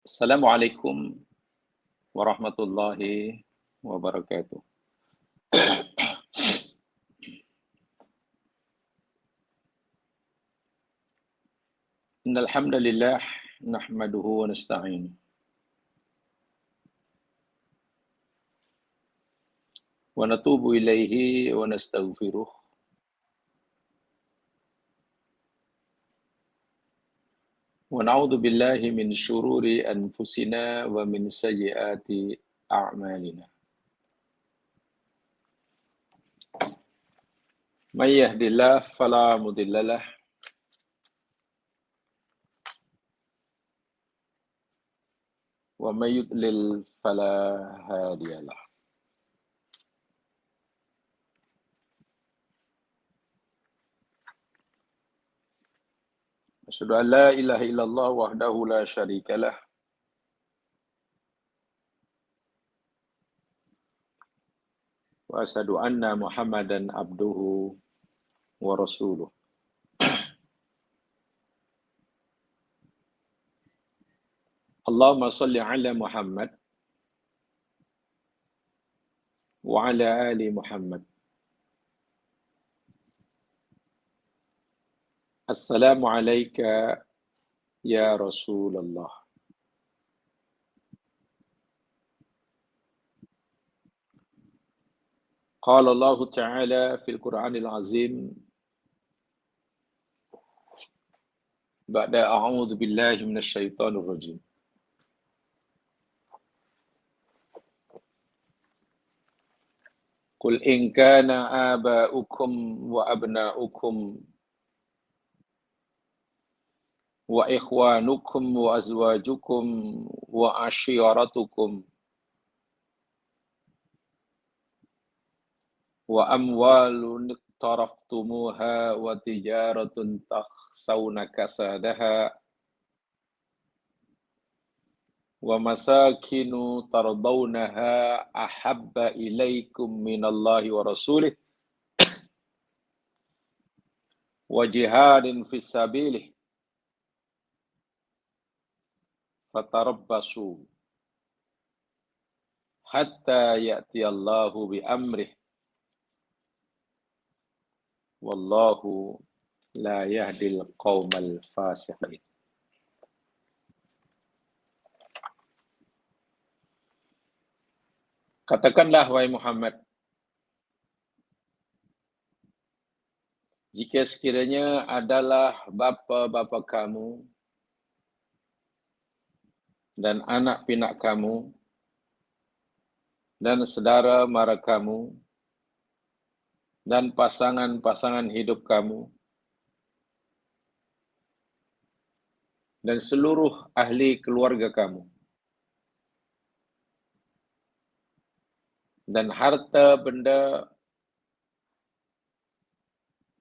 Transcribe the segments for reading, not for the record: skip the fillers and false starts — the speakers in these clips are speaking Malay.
Assalamualaikum warahmatullahi wabarakatuh. Innal hamdalillah nahmaduhu wa nasta'inuhu wa natubu ilaihi wa nastaghfiruh wa na'udzu billahi min syururi anfusina wa min sayyiati a'malina. May yahdihillahu fala mudhillalah wa may yudlil fala hadiyalah. Asyhadu an la ilaha illallah wahdahu la syarikalah wa asyhadu anna Muhammadan abduhu wa rasuluh. Allahumma salli ala Muhammad wa ala ali Muhammad. Assalamu alayka ya Rasulullah. Qala Allah Ta'ala fil Qur'anil Azim ba'da a'udzu billahi minasy syaithanir rajim. Qul in kana aba'ukum wa abna'ukum wa ikhwanukum wa azwajukum wa ashiratukum wa amwalun iqtaraftumuha wa tijaratun takhsawna kasadaha wa masakinu tardawnaha ahabba ilaikum minallahi wa rasulih wa jihadin fisabilih fatarabbasu hatta ya'tiyallahu bi amrih wallahu la yahdil qaumal fasiqin. Katakanlah wahai Muhammad, jika sekiranya adalah bapa-bapa kamu dan anak pinak kamu dan saudara mara kamu dan pasangan-pasangan hidup kamu dan seluruh ahli keluarga kamu dan harta benda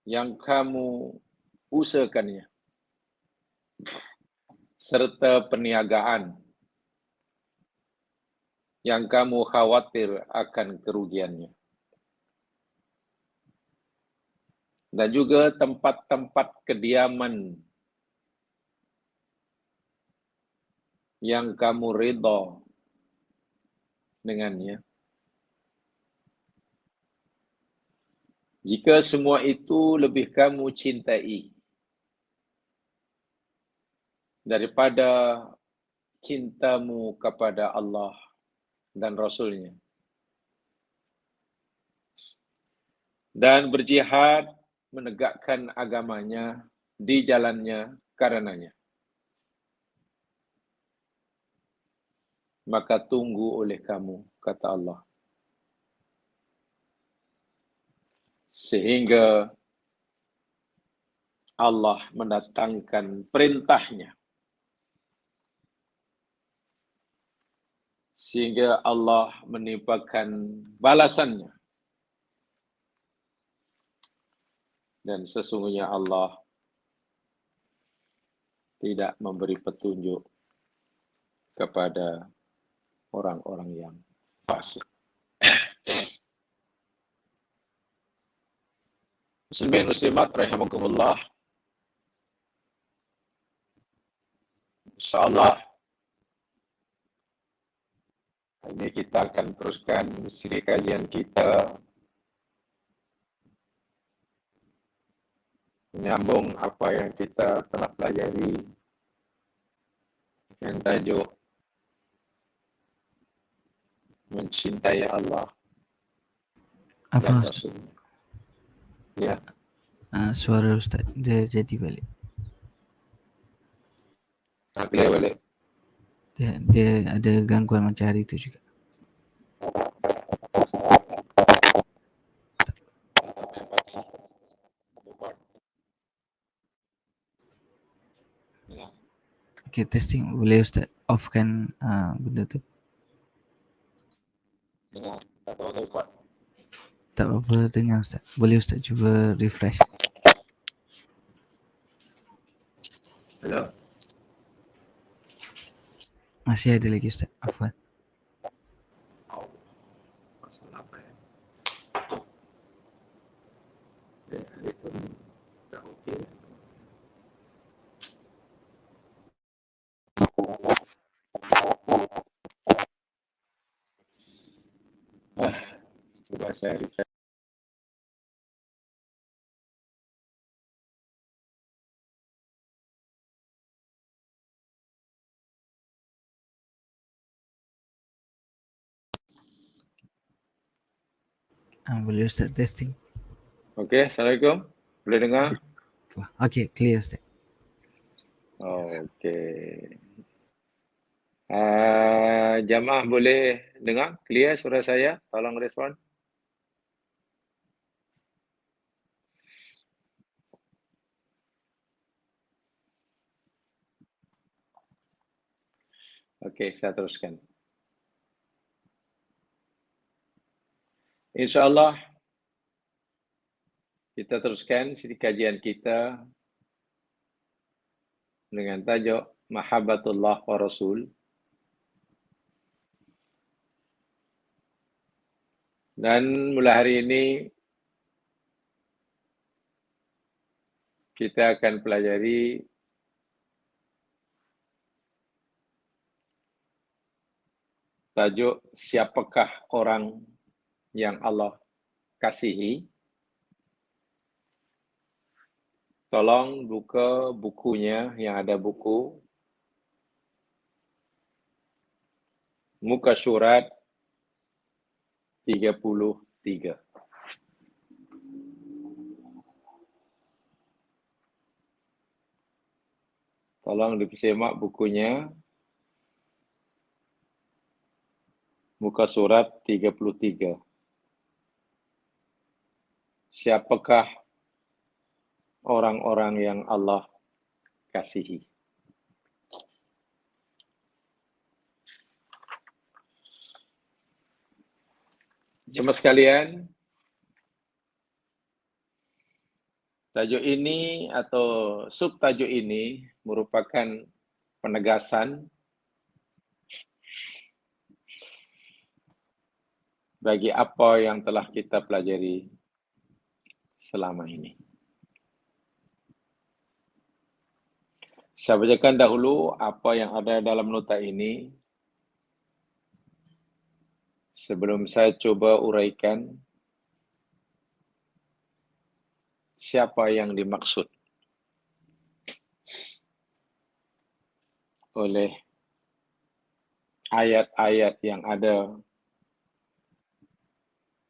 yang kamu usahakannya serta perniagaan yang kamu khawatir akan kerugiannya dan juga tempat-tempat kediaman yang kamu redha dengannya. Jika semua itu lebih kamu cintai daripada cintamu kepada Allah dan Rasul-Nya dan berjihad menegakkan agamanya di jalannya karenanya, maka tunggu oleh kamu, kata Allah, sehingga Allah mendatangkan perintahnya, sehingga Allah menimpakan balasannya, dan sesungguhnya Allah tidak memberi petunjuk kepada orang-orang yang fasik. Muslimin muslimat rahimakumullah. Insyaallah Ini kita akan teruskan siri kajian kita menyambung apa yang kita telah pelajari dengan tajuk mencintai Allah dan Apa Ustaz? Rasul. Ya, Suara Ustaz dia jadi balik. clear balik. Dia ada gangguan macam hari tu juga. Okay, testing. Boleh Ustaz offkan benda tu? Dengar, tak tahu record. Tak apa dengar Ustaz. Boleh Ustaz cuba refresh. Hello. Masih ada lagi Ustaz. Afwan. Masalah apa ya? Itu dah okey. Coba saya refresh. Boleh Ustaz testing. Okey, Assalamualaikum. Boleh dengar? Okay, clear Ustaz. Okey. Jamaah boleh dengar? Clear suara saya? Tolong respon. Okey, saya teruskan. InsyaAllah kita teruskan siri kajian kita dengan tajuk Mahabbatullah wa Rasul. Dan mulai hari ini kita akan pelajari tajuk siapakah orang yang Allah kasihi. Tolong buka bukunya yang ada buku. Muka surat 33. Tolong disemak bukunya. Muka surat 33. Siapakah orang-orang yang Allah kasihi? Jemaah sekalian, tajuk ini atau subtajuk ini merupakan penegasan bagi apa yang telah kita pelajari selama ini. Saya bacakan dahulu apa yang ada dalam nota ini sebelum saya coba uraikan siapa yang dimaksud oleh ayat-ayat yang ada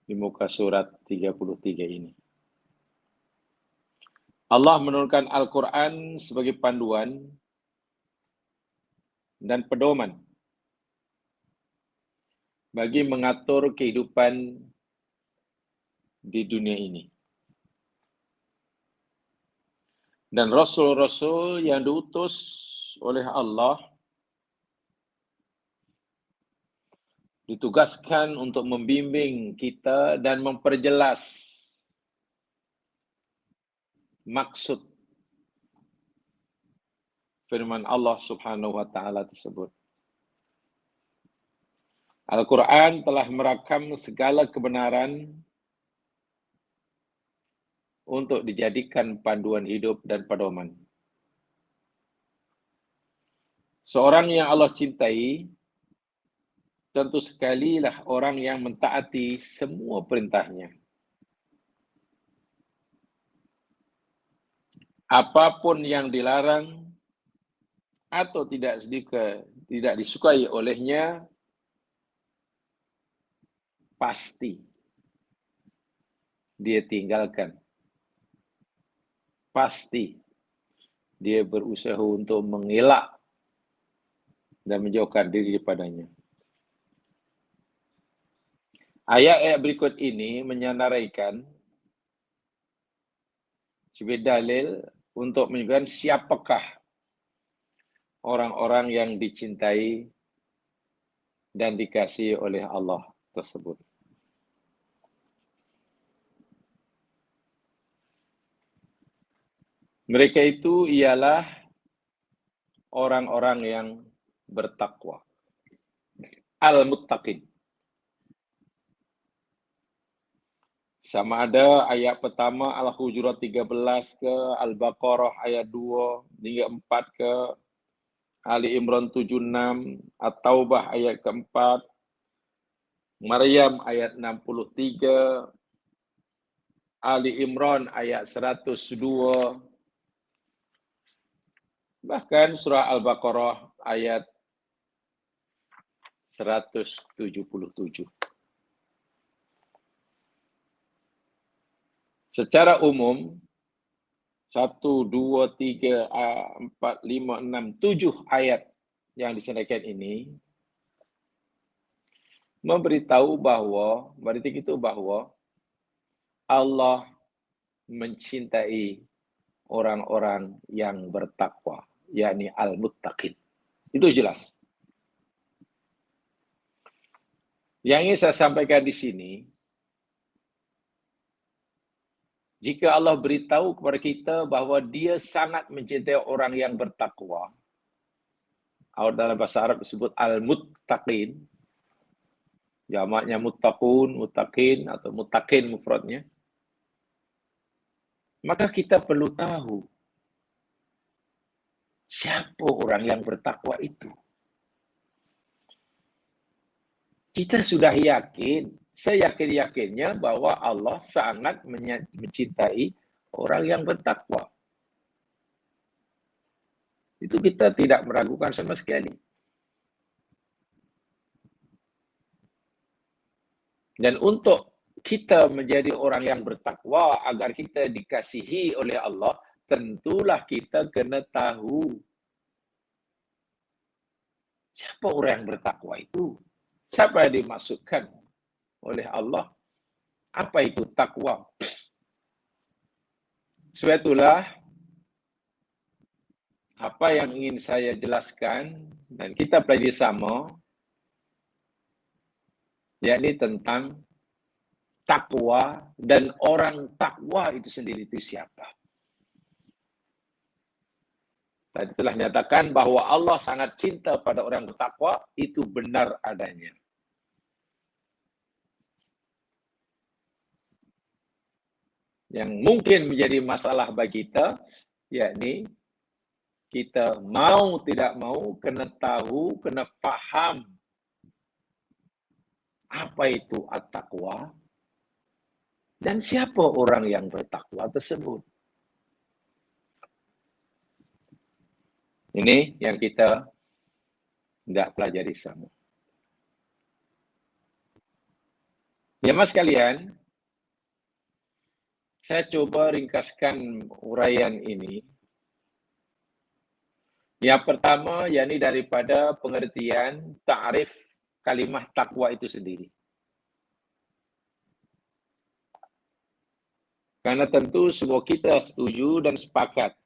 di muka surat 33 ini. Allah menurunkan Al-Quran sebagai panduan dan pedoman bagi mengatur kehidupan di dunia ini. Dan Rasul-Rasul yang diutus oleh Allah ditugaskan untuk membimbing kita dan memperjelas maksud firman Allah Subhanahu wa taala tersebut. Al-Quran telah merakam segala kebenaran untuk dijadikan panduan hidup dan pedoman. Seorang yang Allah cintai tentu sekali lah orang yang mentaati semua perintahnya. Apapun yang dilarang atau tidak disukai olehnya, pasti dia tinggalkan. Pasti dia berusaha untuk mengelak dan menjauhkan diri daripadanya. Ayat-ayat berikut ini menyenaraikan sebagai dalil untuk menunjukkan siapakah orang-orang yang dicintai dan dikasihi oleh Allah tersebut. Mereka itu ialah orang-orang yang bertakwa. Al-Muttaqin. Sama ada ayat pertama Al-Hujurat 13 ke, Al-Baqarah ayat 2 hingga 4 ke, Ali Imran 76, At-Taubah ayat keempat, Maryam ayat 63, Ali Imran ayat 102, bahkan surah Al-Baqarah ayat 177. Secara umum, 1, 2, 3, 4, 5, 6, 7 ayat yang disampaikan ini memberitahu bahwa Allah mencintai orang-orang yang bertakwa, yakni al-muttaqin. Itu jelas. Yang ingin saya sampaikan di sini, jika Allah beritahu kepada kita bahwa Dia sangat mencintai orang yang bertakwa, atau dalam bahasa Arab disebut al-muttaqin, jamaknya muttaqun, muttaqin, atau muttaqin mufradnya, maka kita perlu tahu siapa orang yang bertakwa itu. Kita sudah yakin, seyakin-yakinnya bahwa Allah sangat mencintai orang yang bertakwa. Itu kita tidak meragukan sama sekali. Dan untuk kita menjadi orang yang bertakwa agar kita dikasihi oleh Allah, tentulah kita kena tahu siapa orang yang bertakwa itu. Siapa yang dimaksudkan oleh Allah? Apa itu takwa? Sebab itulah apa yang ingin saya jelaskan dan kita pelajari sama, yakni tentang takwa dan orang takwa itu sendiri itu siapa. Tadi telah nyatakan bahwa Allah sangat cinta pada orang bertakwa, itu benar adanya. Yang mungkin menjadi masalah bagi kita, yakni kita mau tidak mau kena tahu, kena faham apa itu at-taqwa dan siapa orang yang bertakwa tersebut. Ini yang kita nggak pelajari sama. Ya mas sekalian, saya coba ringkaskan uraian ini. Yang pertama, yakni daripada pengertian ta'rif kalimah takwa itu sendiri. Karena tentu semua kita setuju dan sepakat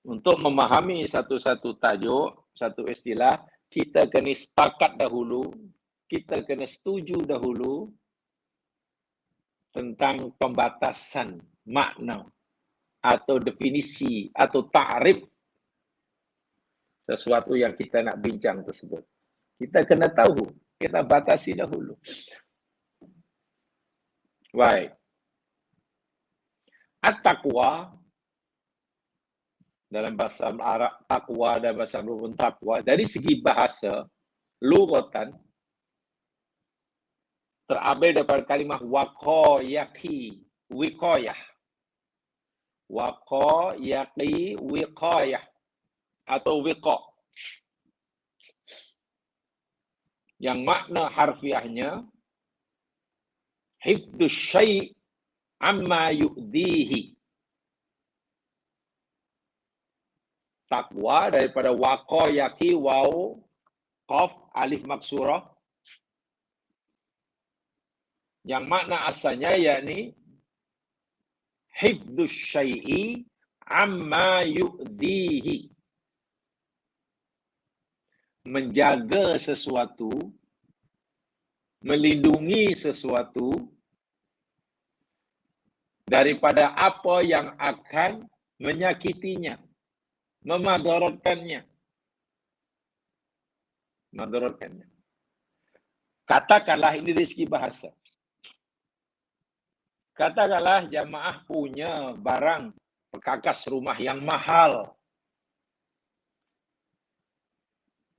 untuk memahami satu-satu tajuk, satu istilah, kita kena sepakat dahulu, kita kena setuju dahulu tentang pembatasan makna atau definisi atau ta'rif sesuatu yang kita nak bincang tersebut. Kita kena tahu, kita batasi dahulu. Baik. At-taqwa dalam bahasa Arab, takwa dan bahasa Arab takwa, dari segi bahasa lughatan terambil daripada kalimah waqa yaqi wiqayah. Waqa yaqi wiqayah atau wiqa. Yang makna harfiahnya hifdzus syai' amma yu'dhihi. Takwa daripada waqa yaqi waw qaf alif maksurah. Yang makna asalnya yakni hifdzus syai'i amma yu'dhihi. Menjaga sesuatu, melindungi sesuatu daripada apa yang akan menyakitinya, memadaratkannya. Katakanlah ini dari segi bahasa. Katakanlah jamaah punya barang perkakas rumah yang mahal.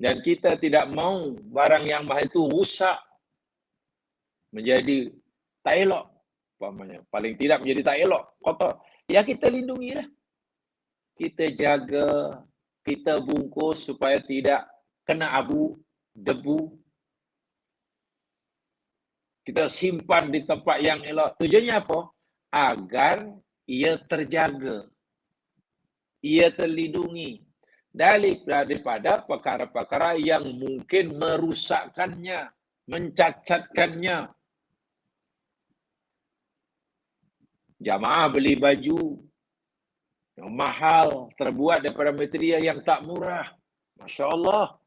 Dan kita tidak mau barang yang mahal itu rusak. Menjadi tak elok. Paling tidak menjadi tak elok. Kotor. Ya kita lindungilah. Kita jaga. Kita bungkus supaya tidak kena abu, debu. Kita simpan di tempat yang elok. Tujuannya apa? Agar ia terjaga. Ia terlindungi. Daripada perkara-perkara yang mungkin merusakkannya, mencacatkannya. Jamaah beli baju yang mahal, terbuat daripada material yang tak murah. Masya Allah.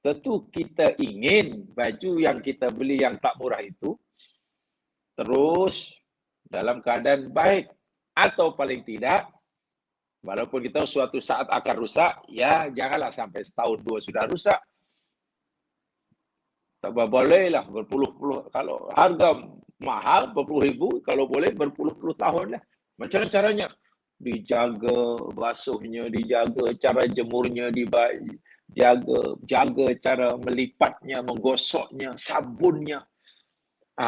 Tentu kita ingin baju yang kita beli yang tak murah itu terus dalam keadaan baik. Atau paling tidak, walaupun kita suatu saat akan rusak, ya janganlah sampai setahun dua sudah rusak. Tak bolehlah berpuluh-puluh. Kalau harga mahal berpuluh ribu, kalau boleh berpuluh-puluh tahun lah. Macam caranya? Dijaga basuhnya, dijaga cara jemurnya, jaga cara melipatnya, menggosoknya, sabunnya.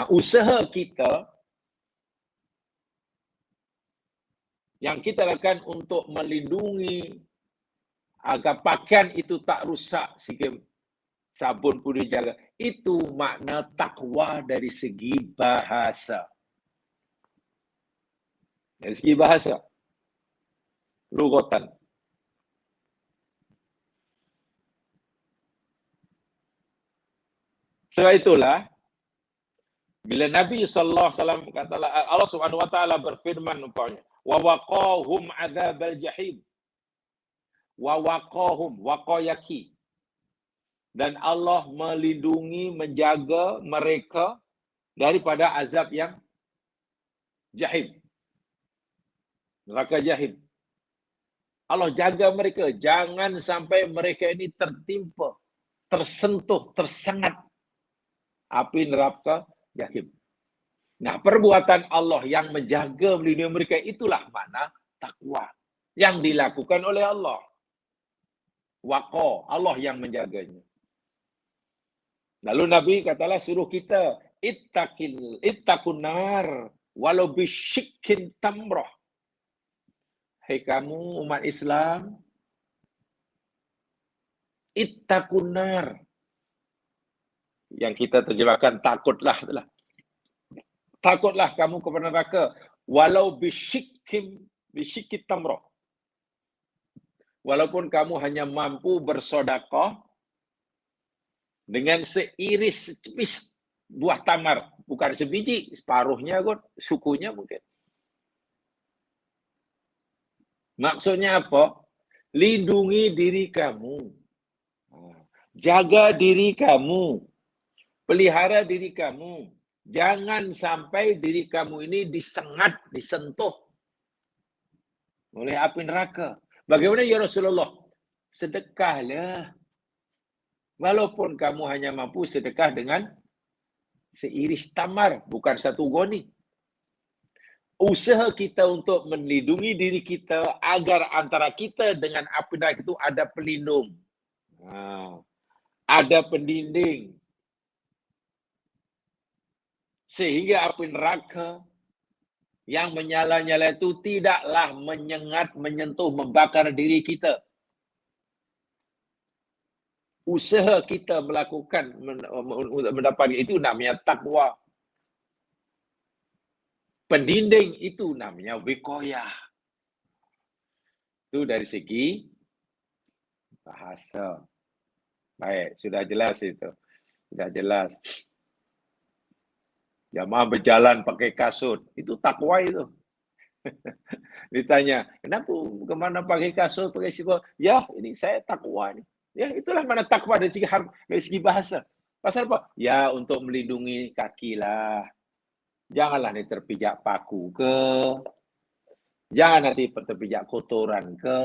Usaha kita yang kita lakukan untuk melindungi agar pakaian itu tak rusak, sehingga sabun pun dijaga. Itu makna takwa dari segi bahasa. Dari segi bahasa. Lughatan. Sebab itulah, bila Nabi SAW katalah, Allah Subhanahu Wa Taala berfirman umpamanya, wa waqahum adzabal jahim. Wa waqahum, waqayaki. Dan Allah melindungi, menjaga mereka daripada azab yang jahim. Neraka jahim. Allah jaga mereka. Jangan sampai mereka ini tertimpa, tersentuh, tersengat api neraka jahim. Nah, perbuatan Allah yang menjaga, melindungi mereka itulah makna takwa yang dilakukan oleh Allah. Waqa, Allah yang menjaganya. Lalu Nabi katalah suruh kita ittaqun nar walau bisyikkin tamrah. Hai kamu umat Islam, ittaqun nar. Yang kita terjemahkan takutlah. Takutlah kamu kepada neraka walau bisyikkin tamrah. Walaupun kamu hanya mampu bersedekah dengan seiris secepis buah tamar, bukan sebiji, separuhnya kot, sukunya mungkin. Maksudnya apa? Lindungi diri kamu. Jaga diri kamu. Pelihara diri kamu. Jangan sampai diri kamu ini disengat, disentuh oleh api neraka. Bagaimana ya Rasulullah? Sedekahlah. Walaupun kamu hanya mampu sedekah dengan seiris tamar, bukan satu goni. Usaha kita untuk melindungi diri kita agar antara kita dengan api neraka itu ada pelindung. ada pendinding. Sehingga api neraka yang menyala-nyala itu tidaklah menyengat, menyentuh, membakar diri kita. Usaha kita melakukan, mendapat itu namanya takwa. Pendinding itu namanya wiqayah. Itu dari segi bahasa. Baik, sudah jelas itu. Sudah jelas. Jamaah berjalan pakai kasut. Itu takwa itu. Ditanya, kenapa kemana pakai kasut, pakai siapa? Ya, ini saya takwa nih. Ya, itulah mana takwa dari segi bahasa. Pasal apa? Ya, untuk melindungi kaki lah. Janganlah nih terpijak paku ke. Jangan nanti terpijak kotoran ke.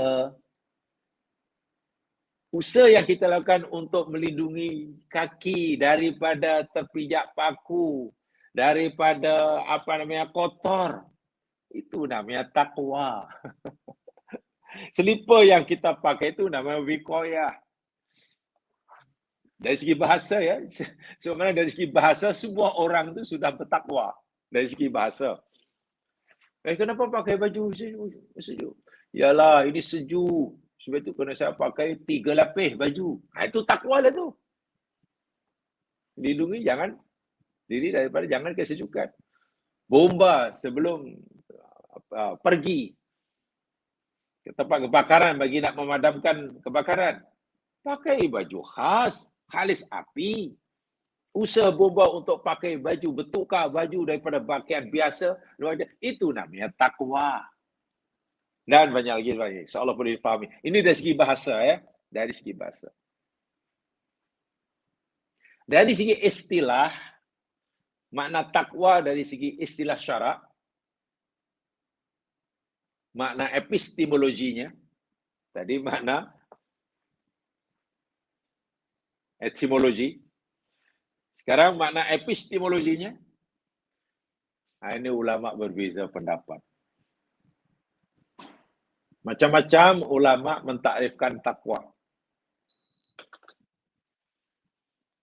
Usaha yang kita lakukan untuk melindungi kaki daripada terpijak paku, daripada kotor. Itu namanya takwa. Selipar yang kita pakai itu namanya wiqayah. Dari segi bahasa ya, sebenarnya dari segi bahasa semua orang itu sudah bertakwa dari segi bahasa. Kenapa pakai baju sejuk? Yalah, ini sejuk. Sebab itu kena saya pakai 3 lapis baju. Itu takwa lah tu. Lindungi diri daripada jangan kesejukan. Bomba sebelum pergi ke tempat kebakaran bagi nak memadamkan kebakaran. Pakai baju khas, khalis api. Usaha bomba untuk pakai baju, bertukar baju daripada pakaian biasa. Itu namanya takwa. Dan banyak lagi. InsyaAllah boleh difahami. Ini dari segi bahasa ya. Dari segi bahasa. Dari segi istilah, makna takwa dari segi istilah syarak, makna epistemologinya, tadi makna etimologi. Sekarang makna epistemologinya, ini ulama berbeza pendapat. Macam-macam ulama mentakrifkan takwa.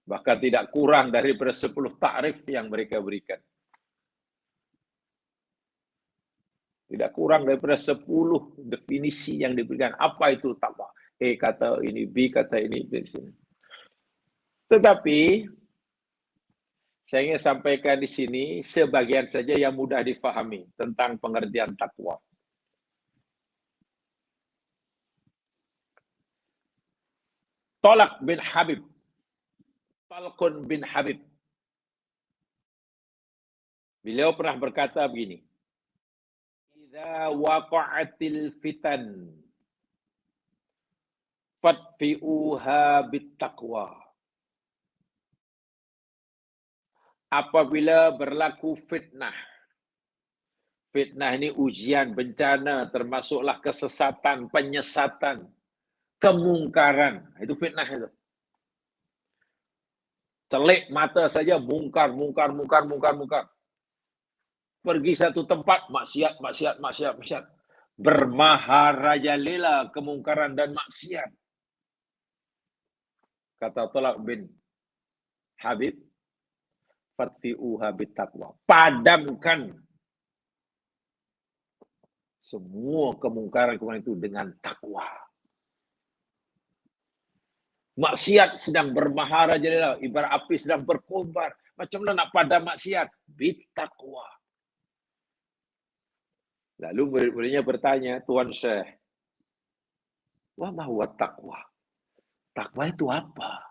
Bahkan tidak kurang daripada 10 takrif yang mereka berikan. Tidak kurang daripada 10 definisi yang diberikan. Apa itu takwa? A kata ini, B kata ini. Tetapi, saya ingin sampaikan di sini sebagian saja yang mudah difahami tentang pengertian takwa. Talq bin Habib. Talqun bin Habib. Beliau pernah berkata begini. Idza waqa'atil fitan fatfi'uha bittaqwa. Apabila berlaku fitnah. Fitnah ini ujian, bencana, termasuklah kesesatan, penyesatan, kemungkaran. Itu fitnah itu. Celik mata saja mungkar. Pergi satu tempat, maksiat. Bermaharajalela kemungkaran dan maksiat. Kata Talq bin Habib, fatfi'uha bittaqwa. Padamkan semua kemungkaran itu dengan takwa. Maksiat sedang bermaharajalela, ibarat api sedang berkobar. Macam mana nak padam maksiat? Bittaqwa. Lalu murid-muridnya bertanya, Tuan Syekh, wa ma huwa taqwa? Takwa itu apa?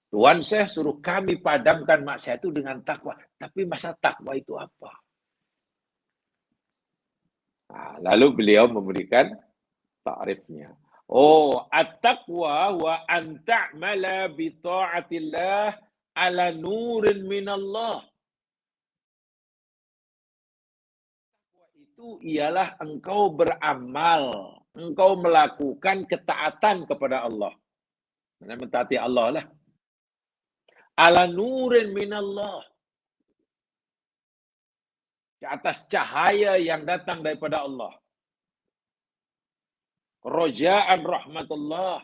Tuan Syekh suruh kami padamkan maksiat itu dengan takwa. Tapi masa takwa itu apa? Lalu beliau memberikan takrifnya. At-taqwa wa an ta'mala bi ta'atillah ala nurin minallah. Takwa itu ialah engkau beramal, engkau melakukan ketaatan kepada Allah. Mentaati Allah lah. Ala nurin minallah. Di atas cahaya yang datang daripada Allah. Roja'an rahmatullah.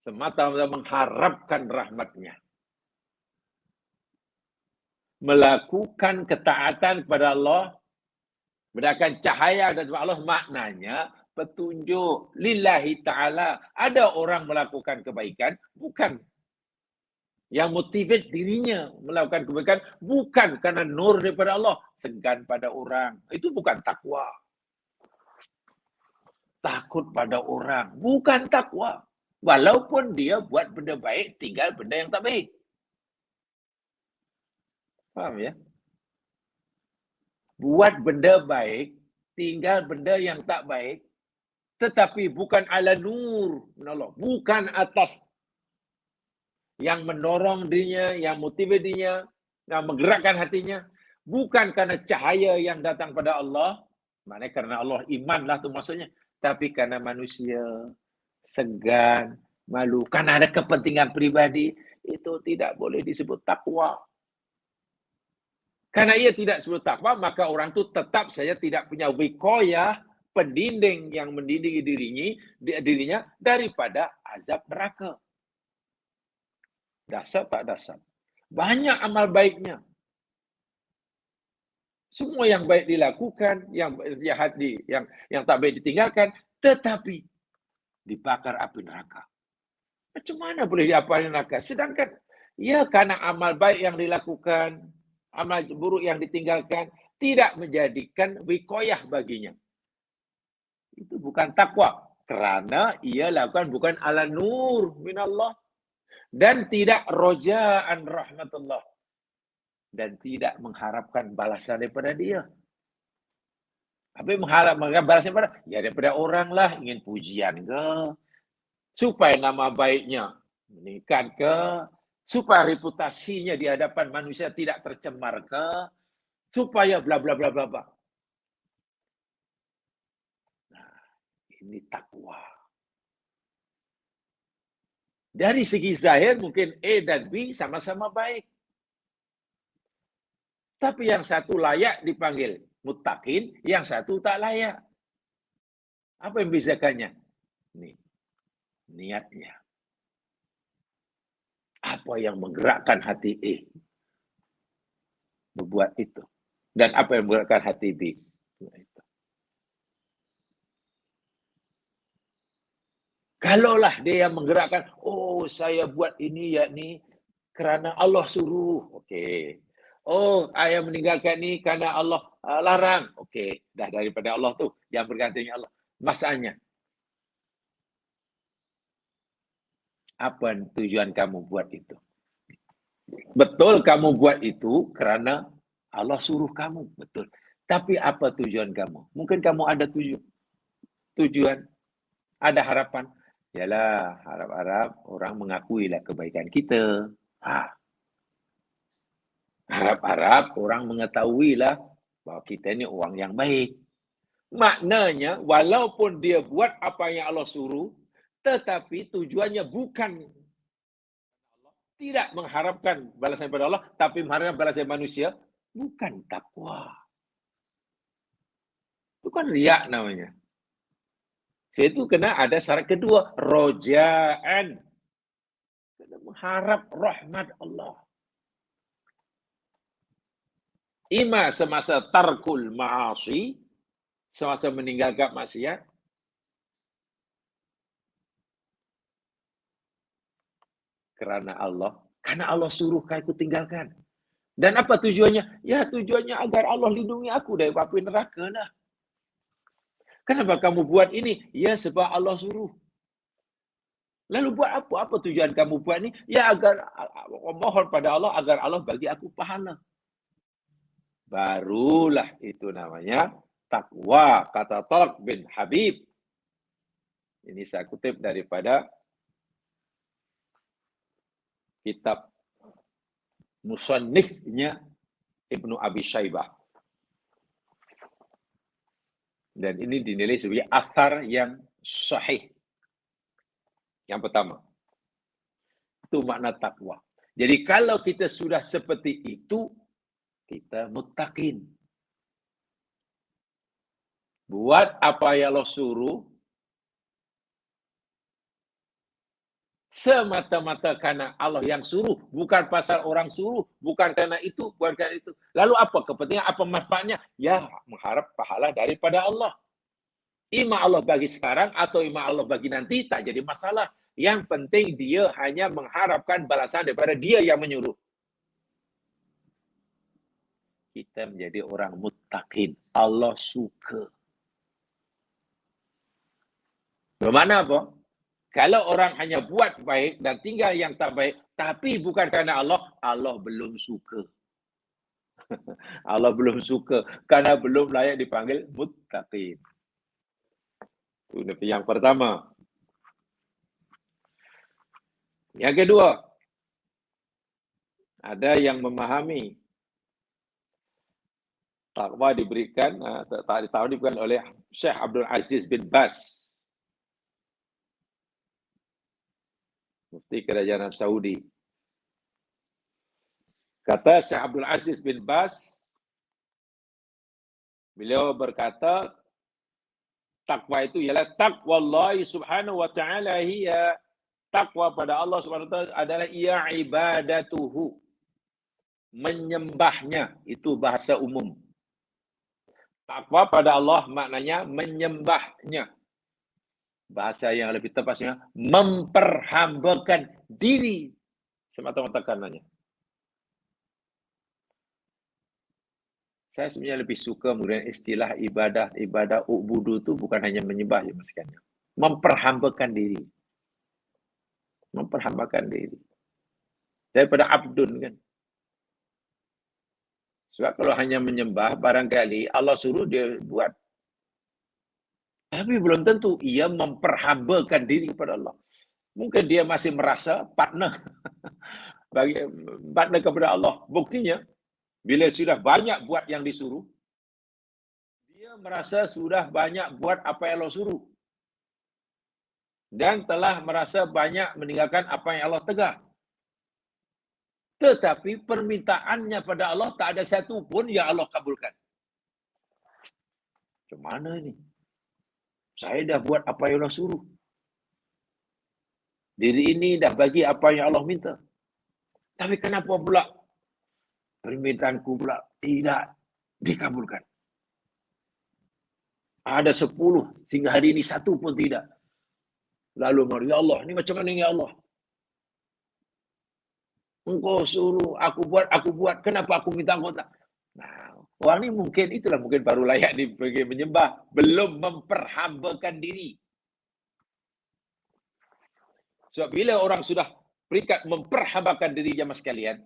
Semata-mata mengharapkan rahmatnya. Melakukan ketaatan kepada Allah, berdasarkan cahaya dan Allah, maknanya petunjuk lillahi ta'ala. Ada orang melakukan kebaikan, bukan yang motivate dirinya melakukan kebaikan, bukan karena nur daripada Allah, segan pada orang. Itu bukan takwa. Takut pada orang, bukan takwa. Walaupun dia buat benda baik, tinggal benda yang tak baik. Faham ya? Buat benda baik, tinggal benda yang tak baik, tetapi bukan ala nur Allah, bukan atas yang mendorong dirinya, yang motivate dirinya, yang menggerakkan hatinya, bukan karena cahaya yang datang pada Allah, maknanya karena Allah iman lah tu maksudnya, tapi karena manusia segan, malu, karena ada kepentingan pribadi, itu tidak boleh disebut takwa. Karena ia tidak disebut takwa, maka orang itu tetap saja tidak punya wikoyah, pendinding yang mendindingi dirinya daripada azab neraka. Dasar tak dasar. Banyak amal baiknya. Semua yang baik dilakukan, yang jahat yang tak baik ditinggalkan, tetapi dibakar api neraka. Macam mana boleh diapari neraka? Sedangkan ya karena amal baik yang dilakukan, amal buruk yang ditinggalkan, tidak menjadikan wikoyah baginya. Itu bukan takwa. Kerana ia lakukan bukan ala nur minallah. Dan tidak roja'an rahmatullah. Dan tidak mengharapkan balasan daripada dia. Tapi mengharapkan balasan daripada, ya daripada orang lah, ingin pujian ke, supaya nama baiknya meningkat ke, supaya reputasinya di hadapan manusia tidak tercemar ke, supaya bla bla bla bla bla. Nah, ini takwa. Dari segi zahir mungkin A dan B sama-sama baik. Tapi yang satu layak dipanggil muttaqin, yang satu tak layak. Apa yang membezakannya? Nih, niatnya. Apa yang menggerakkan hati A berbuat itu? Dan apa yang menggerakkan hati B? Itu. Kalaulah dia yang menggerakkan, oh saya buat ini yakni kerana Allah suruh. Okey. Oh, saya meninggalkan ini kerana Allah larang. Okey, dah daripada Allah tu yang bergantung Allah. Masalahnya, apa tujuan kamu buat itu? Betul kamu buat itu kerana Allah suruh kamu, betul. Tapi apa tujuan kamu? Mungkin kamu ada tujuan, ada harapan. Yalah, harap-harap orang mengakuilah kebaikan kita. Harap-harap orang mengetahuilah bahawa kita ni orang yang baik. Maknanya, walaupun dia buat apa yang Allah suruh, tetapi tujuannya bukan tidak mengharapkan balasan daripada Allah, tapi mengharapkan balasan manusia, bukan takwa. Itu kan riak namanya. Itu kena ada syarat kedua, roja'an. Kena mengharap rahmat Allah. Ima semasa tarkul ma'asi, semasa meninggalkan maksiat, kerana Allah suruh aku tinggalkan. Dan apa tujuannya? Ya tujuannya agar Allah lindungi aku dari api neraka lah. Kenapa kamu buat ini? Ya sebab Allah suruh. Lalu buat apa? Apa tujuan kamu buat ini? Ya agar mohon pada Allah agar Allah bagi aku pahala. Barulah itu namanya takwa, kata Tariq bin Habib. Ini saya kutip daripada kitab musannifnya Ibnu Abi Syaibah. Dan ini dinilai sebagai athar yang sahih. Yang pertama, itu makna takwa. Jadi kalau kita sudah seperti itu, kita muttaqin. Buat apa yang Allah suruh, semata-mata karena Allah yang suruh, bukan pasal orang suruh, bukan karena itu, bukan karena itu. Lalu apa kepentingan, apa manfaatnya? Ya, mengharap pahala daripada Allah. Ima Allah bagi sekarang atau ima Allah bagi nanti, tak jadi masalah. Yang penting dia hanya mengharapkan balasan daripada dia yang menyuruh. Kita menjadi orang muttaqin. Allah suka. Bermakna apa? Kalau orang hanya buat baik dan tinggal yang tak baik, tapi bukan karena Allah, Allah belum suka. Allah belum suka karena belum layak dipanggil muttaqin. Itu yang pertama. Yang kedua, ada yang memahami takwa diberikan, diberikan oleh Syekh Abdul Aziz bin Baz, Mufti Kerajaan Saudi. Kata Syekh Abdul Aziz bin Baz, beliau berkata, takwa itu ialah taqwa Allah subhanahu wa ta'ala hiya, takwa pada Allah subhanahu wa ta'ala adalah ia ibadatuhu, menyembahnya, itu bahasa umum. Takwa pada Allah maknanya menyembahnya. Bahasa yang lebih tepatnya memperhambakan diri semata-mata karenanya. Saya sebenarnya lebih suka kemudian istilah ibadah ubudu itu bukan hanya menyembah ya Mas Kanya. Memperhambakan diri. Memperhambakan diri. Daripada abdun kan. Sebab kalau hanya menyembah barangkali Allah suruh dia buat. Tapi belum tentu ia memperhambakan diri kepada Allah. Mungkin dia masih merasa partner kepada Allah. Buktinya bila sudah banyak buat yang disuruh, dia merasa sudah banyak buat apa yang Allah suruh. Dan telah merasa banyak meninggalkan apa yang Allah tegak. Tetapi permintaannya pada Allah tak ada satu pun yang Allah kabulkan. Macam mana ini? Saya dah buat apa yang Allah suruh. Diri ini dah bagi apa yang Allah minta. Tapi kenapa pula permintaanku pula tidak dikabulkan? Ada 10, sehingga hari ini 1 pun tidak. Lalu, ya Allah, ini macam mana ya Allah? Engkau suruh, aku buat, kenapa aku minta engkau tak? Nah, orang ini mungkin baru layak dipanggil menyembah. Belum memperhambakan diri. Sebab bila orang sudah peringkat memperhambakan diri jemaah sekalian,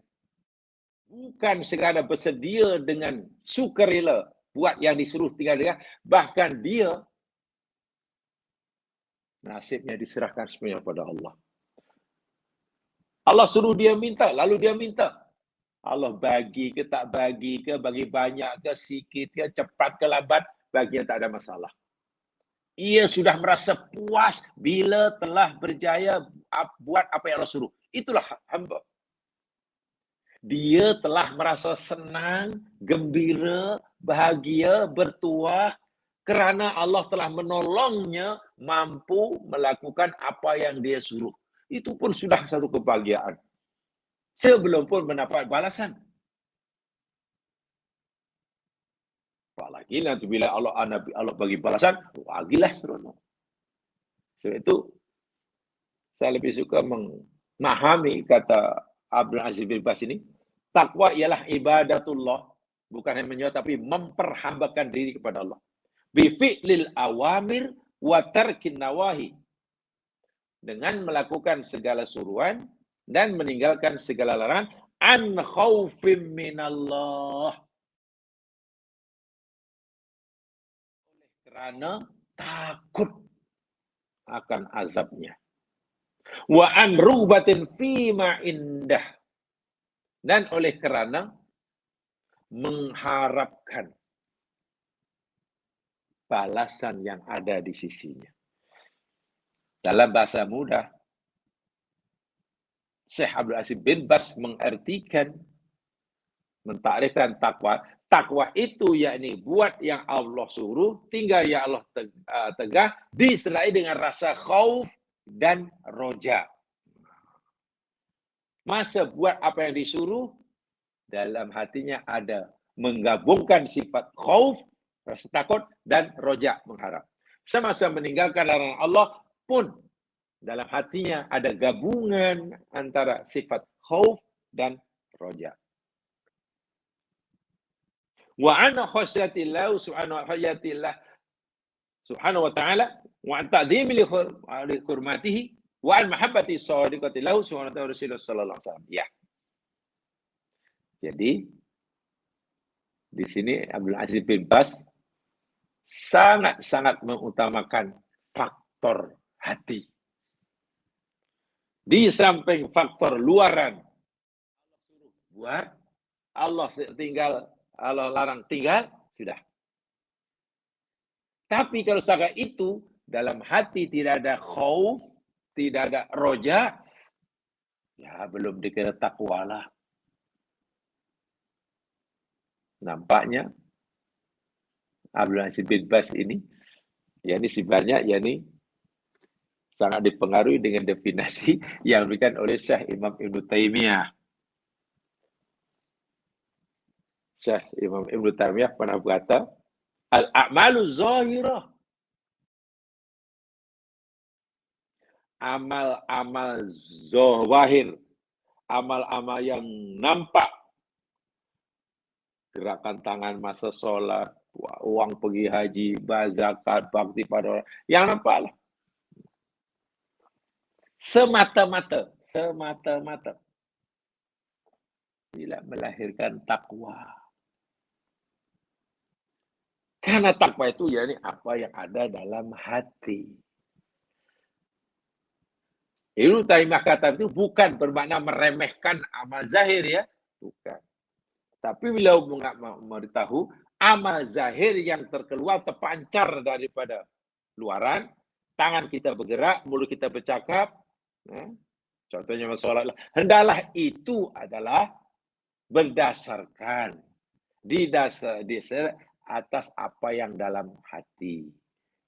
bukan sekadar bersedia dengan sukarela buat yang disuruh tinggal dia, bahkan dia nasibnya diserahkan semuanya kepada Allah. Allah suruh dia minta, lalu dia minta. Allah bagi ke tak bagi ke, bagi banyak ke, sikit ke, cepat ke, lambat, baginya tak ada masalah. Ia sudah merasa puas bila telah berjaya buat apa yang Allah suruh. Itulah hamba. Dia telah merasa senang, gembira, bahagia, bertuah kerana Allah telah menolongnya mampu melakukan apa yang dia suruh. Itu pun sudah satu kebahagiaan. Sebelum pun mendapat balasan. Apalagi nanti bila Allah bagi balasan, bagilah seronok. Sebab itu, saya lebih suka memahami kata Abdul Aziz bin Baz ini, takwa ialah ibadatullah, bukan hanya menyembah, tapi memperhambakan diri kepada Allah. Bifi'lil awamir wa tarkin nawahi. Dengan melakukan segala suruhan dan meninggalkan segala larangan, an khaufim minallah. Kerana takut akan azabnya. Wa an rubatin fima indah. Dan oleh kerana mengharapkan balasan yang ada di sisinya. Dalam bahasa mudah, Syekh Abdul Aziz bin Baz mengartikan, mentakrifkan takwa. Takwa itu yakni buat yang Allah suruh, tinggal yang Allah tegah, disertai dengan rasa khauf dan roja. Masa buat apa yang disuruh, dalam hatinya ada menggabungkan sifat khauf, rasa takut, dan roja, mengharap. Semasa meninggalkan larangan Allah pun dalam hatinya ada gabungan antara sifat khauf dan roja. Wa ana khasyatillah subhanahu wa ta'ala wa an ta'dhimi li hurmatihi wa an mahabbati sadiqati lahu subhanahu wa ta'ala Rasulullah sallallahu alaihi wasallam. Ya. Jadi di sini Abdul Aziz bin Baz sangat-sangat mengutamakan faktor hati. Di samping faktor luaran, buat, Allah tinggal, Allah larang tinggal, sudah. Tapi kalau setakat itu, dalam hati tidak ada khauf, tidak ada roja, ya belum dikira takwa lah. Nampaknya Abdul Aziz bin Baz ini, yakni sebenarnya yakni sangat dipengaruhi dengan definisi yang diberikan oleh Syekh Imam Ibn Taimiyah. Syekh Imam Ibn Taimiyah pernah berkata, al-a'malu zahirah. Amal-amal zahir, amal-amal yang nampak, gerakan tangan masa sholat, uang pergi haji, zakat, bakti pada orang, yang nampak lah. Semata-mata tidak melahirkan takwa. Karena takwa itu yakni apa yang ada dalam hati. Ibnu Taimiyah kata itu bukan bermakna meremehkan amal zahir, ya, bukan. Tapi beliau memberitahu amal zahir yang terkeluar terpancar daripada luaran, tangan kita bergerak, mulut kita bercakap, contohnya sholat, hendaklah itu adalah berdasarkan didasar atas apa yang dalam hati.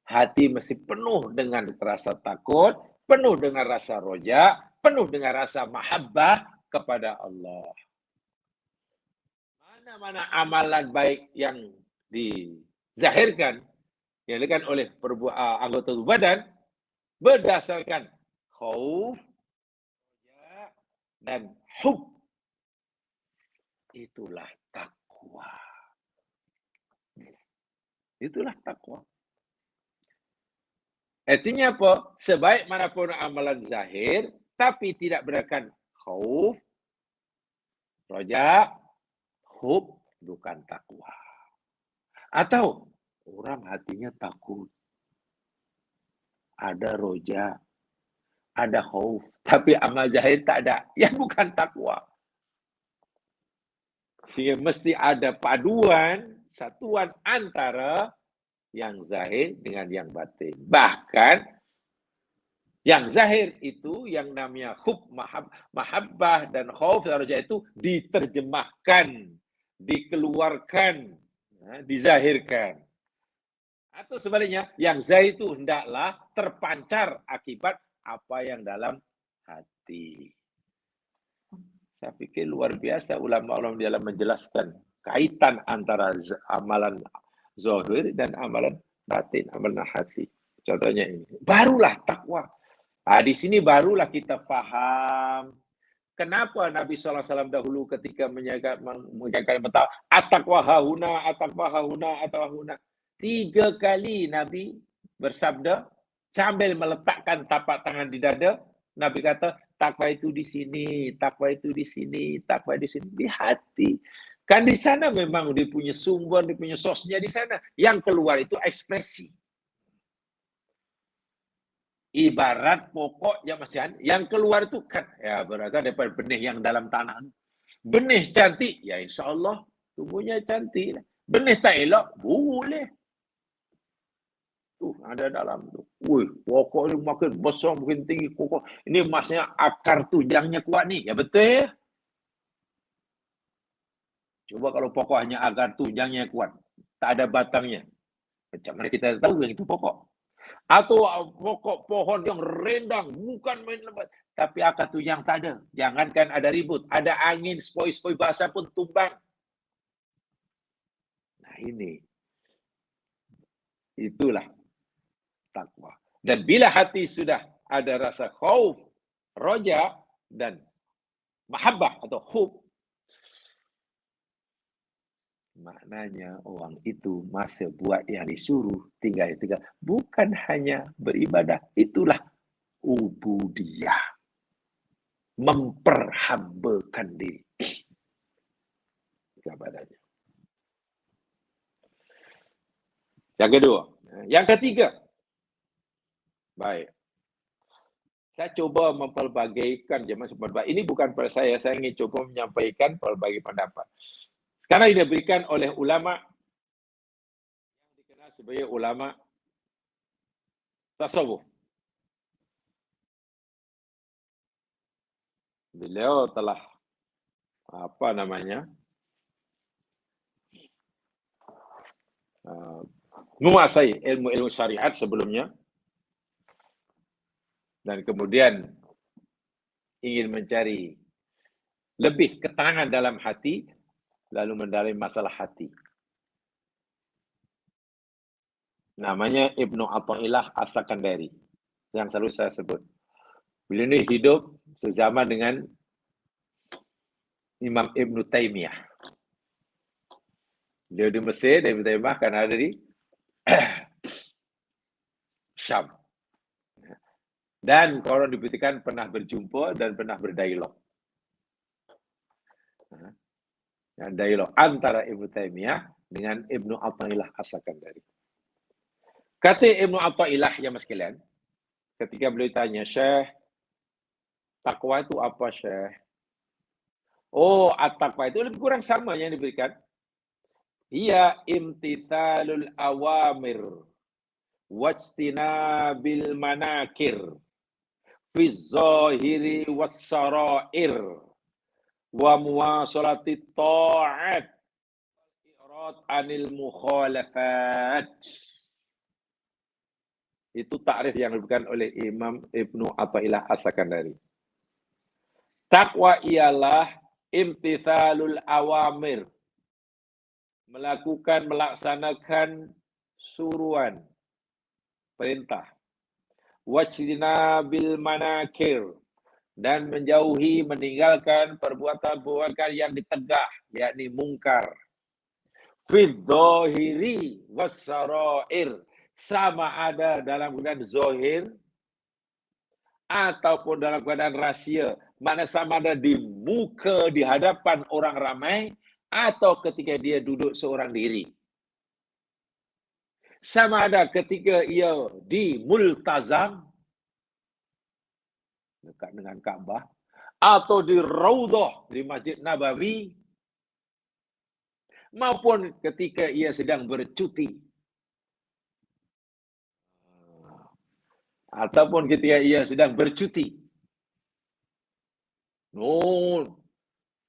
Hati mesti penuh dengan rasa takut, penuh dengan rasa roja, penuh dengan rasa mahabbah kepada Allah. Mana-mana amalan baik yang dizahirkan, yang dilakukan oleh anggota tubuh badan, berdasarkan khauf dan hub. Itulah takwa. Itulah takwa. Artinya apa? Sebaik manapun amalan zahir, tapi tidak berdasarkan khauf, roja, hub, bukan takwa. Atau orang hatinya takut, ada roja, ada khauf, tapi amal zahir tak ada, ya bukan takwa. Sehingga mesti ada paduan, satuan antara yang zahir dengan yang batin. Bahkan yang zahir itu yang namanya hub, mahabbah dan khauf dan roja itu diterjemahkan, dikeluarkan, dizahirkan. Atau sebaliknya, yang zahir itu hendaklah terpancar akibat apa yang dalam hati. Saya pikir luar biasa ulama-ulama dalam menjelaskan kaitan antara amalan zahir dan amalan batin, amalan hati. Contohnya ini. Barulah takwa. Di sini barulah kita paham kenapa Nabi SAW dahulu ketika menyampaikan at-taqwa hahuna, at-taqwa hahuna, at-taqwa hahuna. 3 kali Nabi bersabda sambil meletakkan tapak tangan di dada. Nabi kata, takwa itu di sini, takwa itu di sini, takwa di sini, di hati. Kan di sana memang dia punya sumber, dia punya sosnya di sana. Yang keluar itu ekspresi. Ibarat pokok yang keluar itu kan, ya berasal daripada benih yang dalam tanah. Benih cantik, ya insya Allah tumbuhnya cantik. Benih tak elok, boleh. Ada dalam tu. Wih, pokok ni makin besar, makin tinggi pokok. Ini maksudnya akar tunjangnya kuat ni. Ya betul ya. Coba kalau pokok hanya akar tunjangnya kuat, tak ada batangnya. Macam mana kita tahu yang itu pokok? Atau pokok pohon yang rindang, bukan main lebat. Tapi akar tu yang tak ada. Jangankan ada ribut, ada angin, sepoi-sepoi basah pun tumbang. Nah ini, itulah takwa. Dan bila hati sudah ada rasa khauf, roja, dan mahabbah atau hub, maknanya orang itu masa buat yang disuruh, tinggal. Bukan hanya beribadah, itulah ubudiyah. Memperhambakan diri kepadanya. Yang kedua. Yang ketiga. Baik. Saya cuba mempelbagaikan zaman sebab ini bukan pada saya ingin cuba menyampaikan pelbagai pendapat. Sekarang ini diberikan oleh ulama yang dikenal sebagai ulama tasawuf. Beliau telah menguasai ilmu-ilmu syariat sebelumnya dan kemudian ingin mencari lebih ketenangan dalam hati lalu mendalami masalah hati. Namanya Ibnu Athaillah As-Sakandari yang selalu saya sebut. Beliau ini hidup sezaman dengan Imam Ibnu Taimiyah. Beliau di Mesir, Ibnu Taimiyah kan ada di Syam. Dan kalau dibuktikan pernah berjumpa dan pernah berdialog. Dan dialog antara Ibnu Taimiyah dengan Ibnu Athaillah As-Sakandari. Kata Ibnu Athaillah yang sekalian, ketika beliau tanya, Syekh, takwa itu apa, Syekh? Oh, at-taqwa itu lebih kurang sama yang diberikan. Iya imtithalul awamir wajtinabil manakir fi zahiri was-sarair wa muwasalati ta'at irad anil mukhalafat. Itu takrif yang diberikan oleh Imam Ibnu Athaillah As-Sakandari. Takwa ialah imtithalul awamir, melaksanakan suruhan, perintah. Wajtinabil manakir, dan meninggalkan perbuatan-perbuatan yang ditegah, yakni mungkar. Fid dhahiri was-sarair, sama ada dalam keadaan zahir ataupun dalam keadaan rahsia. Mana sama ada di muka, di hadapan orang ramai, atau ketika dia duduk seorang diri. Sama ada ketika ia di multazam, dekat dengan Kaabah, atau di Raudhah, di Masjid Nabawi, maupun ketika ia sedang bercuti. Ataupun ketika ia sedang bercuti.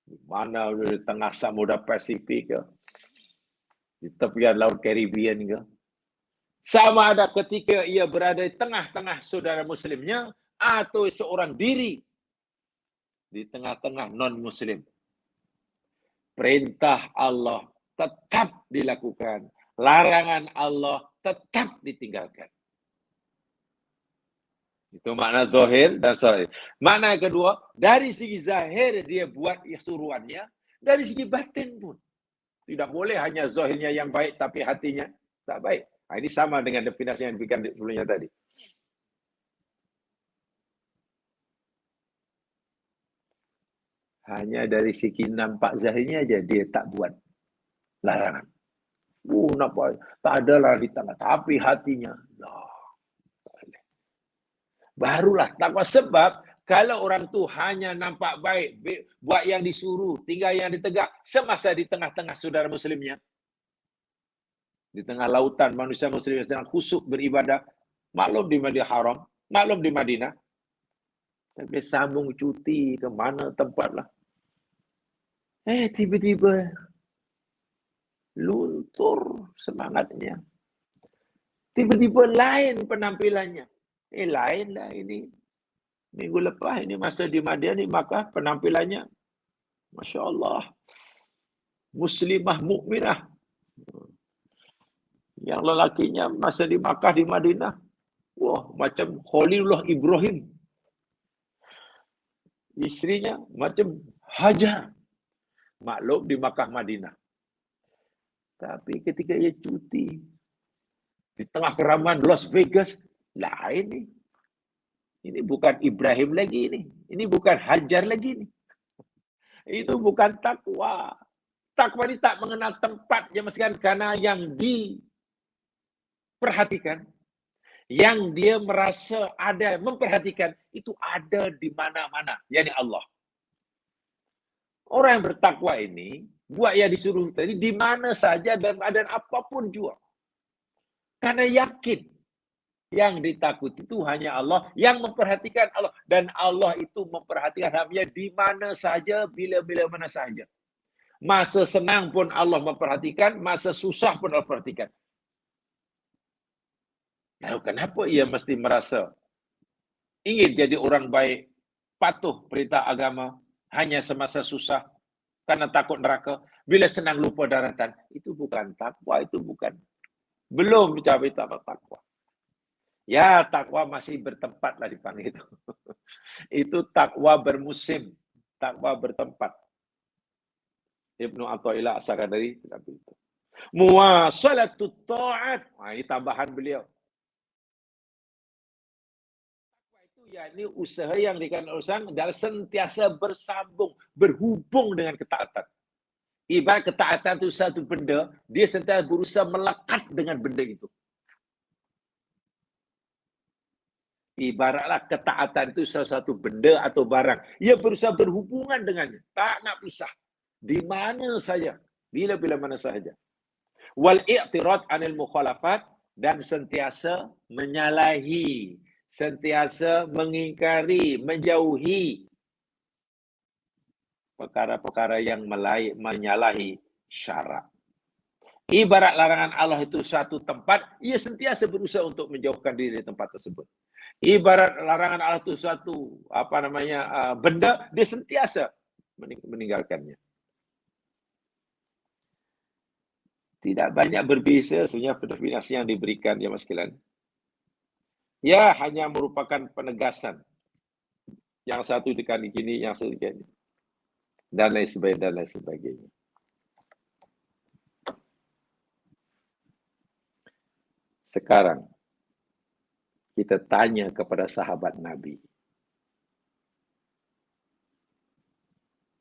Di mana di tengah Samudra Pasifik ke, di tepian Laut Caribbean ke. Sama ada ketika ia berada di tengah-tengah saudara muslimnya atau seorang diri di tengah-tengah non-muslim. Perintah Allah tetap dilakukan, larangan Allah tetap ditinggalkan. Itu makna zahir dan zahir. Makna kedua, dari segi zahir dia buat suruhannya, dari segi batin pun. Tidak boleh hanya zahirnya yang baik tapi hatinya tak baik. Nah, ini sama dengan definisi yang diberikan sebelumnya tadi. Hanya dari segi nampak zahirnya aja dia tak buat larangan. Nampak tak adalah di tengah, tapi hatinya barulah takwa. Sebab kalau orang tu hanya nampak baik, buat yang disuruh, tinggal yang ditegak, semasa di tengah-tengah saudara muslimnya, di tengah lautan manusia muslim yang sedang khusyuk beribadah, maklum di Madinah Haram, maklum di Madinah, tapi sambung cuti ke mana tempatlah. Tiba-tiba luntur semangatnya. Tiba-tiba lain penampilannya. Lain lah ini. Minggu lepas ini masa di Madinah di Makkah penampilannya Masya Allah. Muslimah mukminah. Yang lelakinya masa di Makkah di Madinah. Wah, macam Khalilullah Ibrahim. Istrinya macam Hajar. Maklum di Makkah Madinah. Tapi ketika ia cuti di tengah keramaian Las Vegas, lain nih. Ini bukan Ibrahim lagi ini. Ini bukan Hajar lagi nih. Itu bukan takwa. Takwa ini tak mengenal tempat yang mestikan karena yang diperhatikan, yang dia merasa ada, memperhatikan, itu ada di mana-mana, yakni Allah. Orang yang bertakwa ini, buat yang disuruh tadi, di mana saja dalam keadaan apapun juga. Karena yakin, yang ditakuti itu hanya Allah, yang memperhatikan Allah. Dan Allah itu memperhatikan hamba di mana saja, bila-bila mana saja. Masa senang pun Allah memperhatikan, masa susah pun Allah perhatikan. Lalu kenapa ia mesti merasa ingin jadi orang baik, patuh perintah agama, hanya semasa susah, karena takut neraka, bila senang lupa daratan? Itu bukan takwa, itu bukan. Belum mencapai takwa. Ya, takwa masih bertempat lah dipanggil itu. Itu takwa bermusim, takwa bertempat. Ibnu Athaillah As-Sakandari tidak begitu. Muwasalatut ta'at. Ini tambahan beliau. Takwa itu yakni usaha yang dikatakan urusan adalah sentiasa bersambung, berhubung dengan ketaatan. Ibarat ketaatan itu satu benda, dia sentiasa berusaha melekat dengan benda itu. Ibaratlah ketaatan itu salah satu benda atau barang. Ia berusaha berhubungan dengannya. Tak nak pisah. Di mana saja. Bila-bila mana saja. Wal i'tirad anil mukhalafat. Dan sentiasa menyalahi. Sentiasa mengingkari. Menjauhi. Perkara-perkara yang menyalahi syarak. Ibarat larangan Allah itu satu tempat. Ia sentiasa berusaha untuk menjauhkan diri dari tempat tersebut. Ibarat larangan Allah itu suatu benda, dia sentiasa meninggalkannya. Tidak banyak berbeza sebenarnya definisi yang diberikan ya Mas sekalian. Ya hanya merupakan penegasan. Yang satu dikali gini, yang satu dikali dan lain sebagainya. Sekarang kita tanya kepada sahabat Nabi.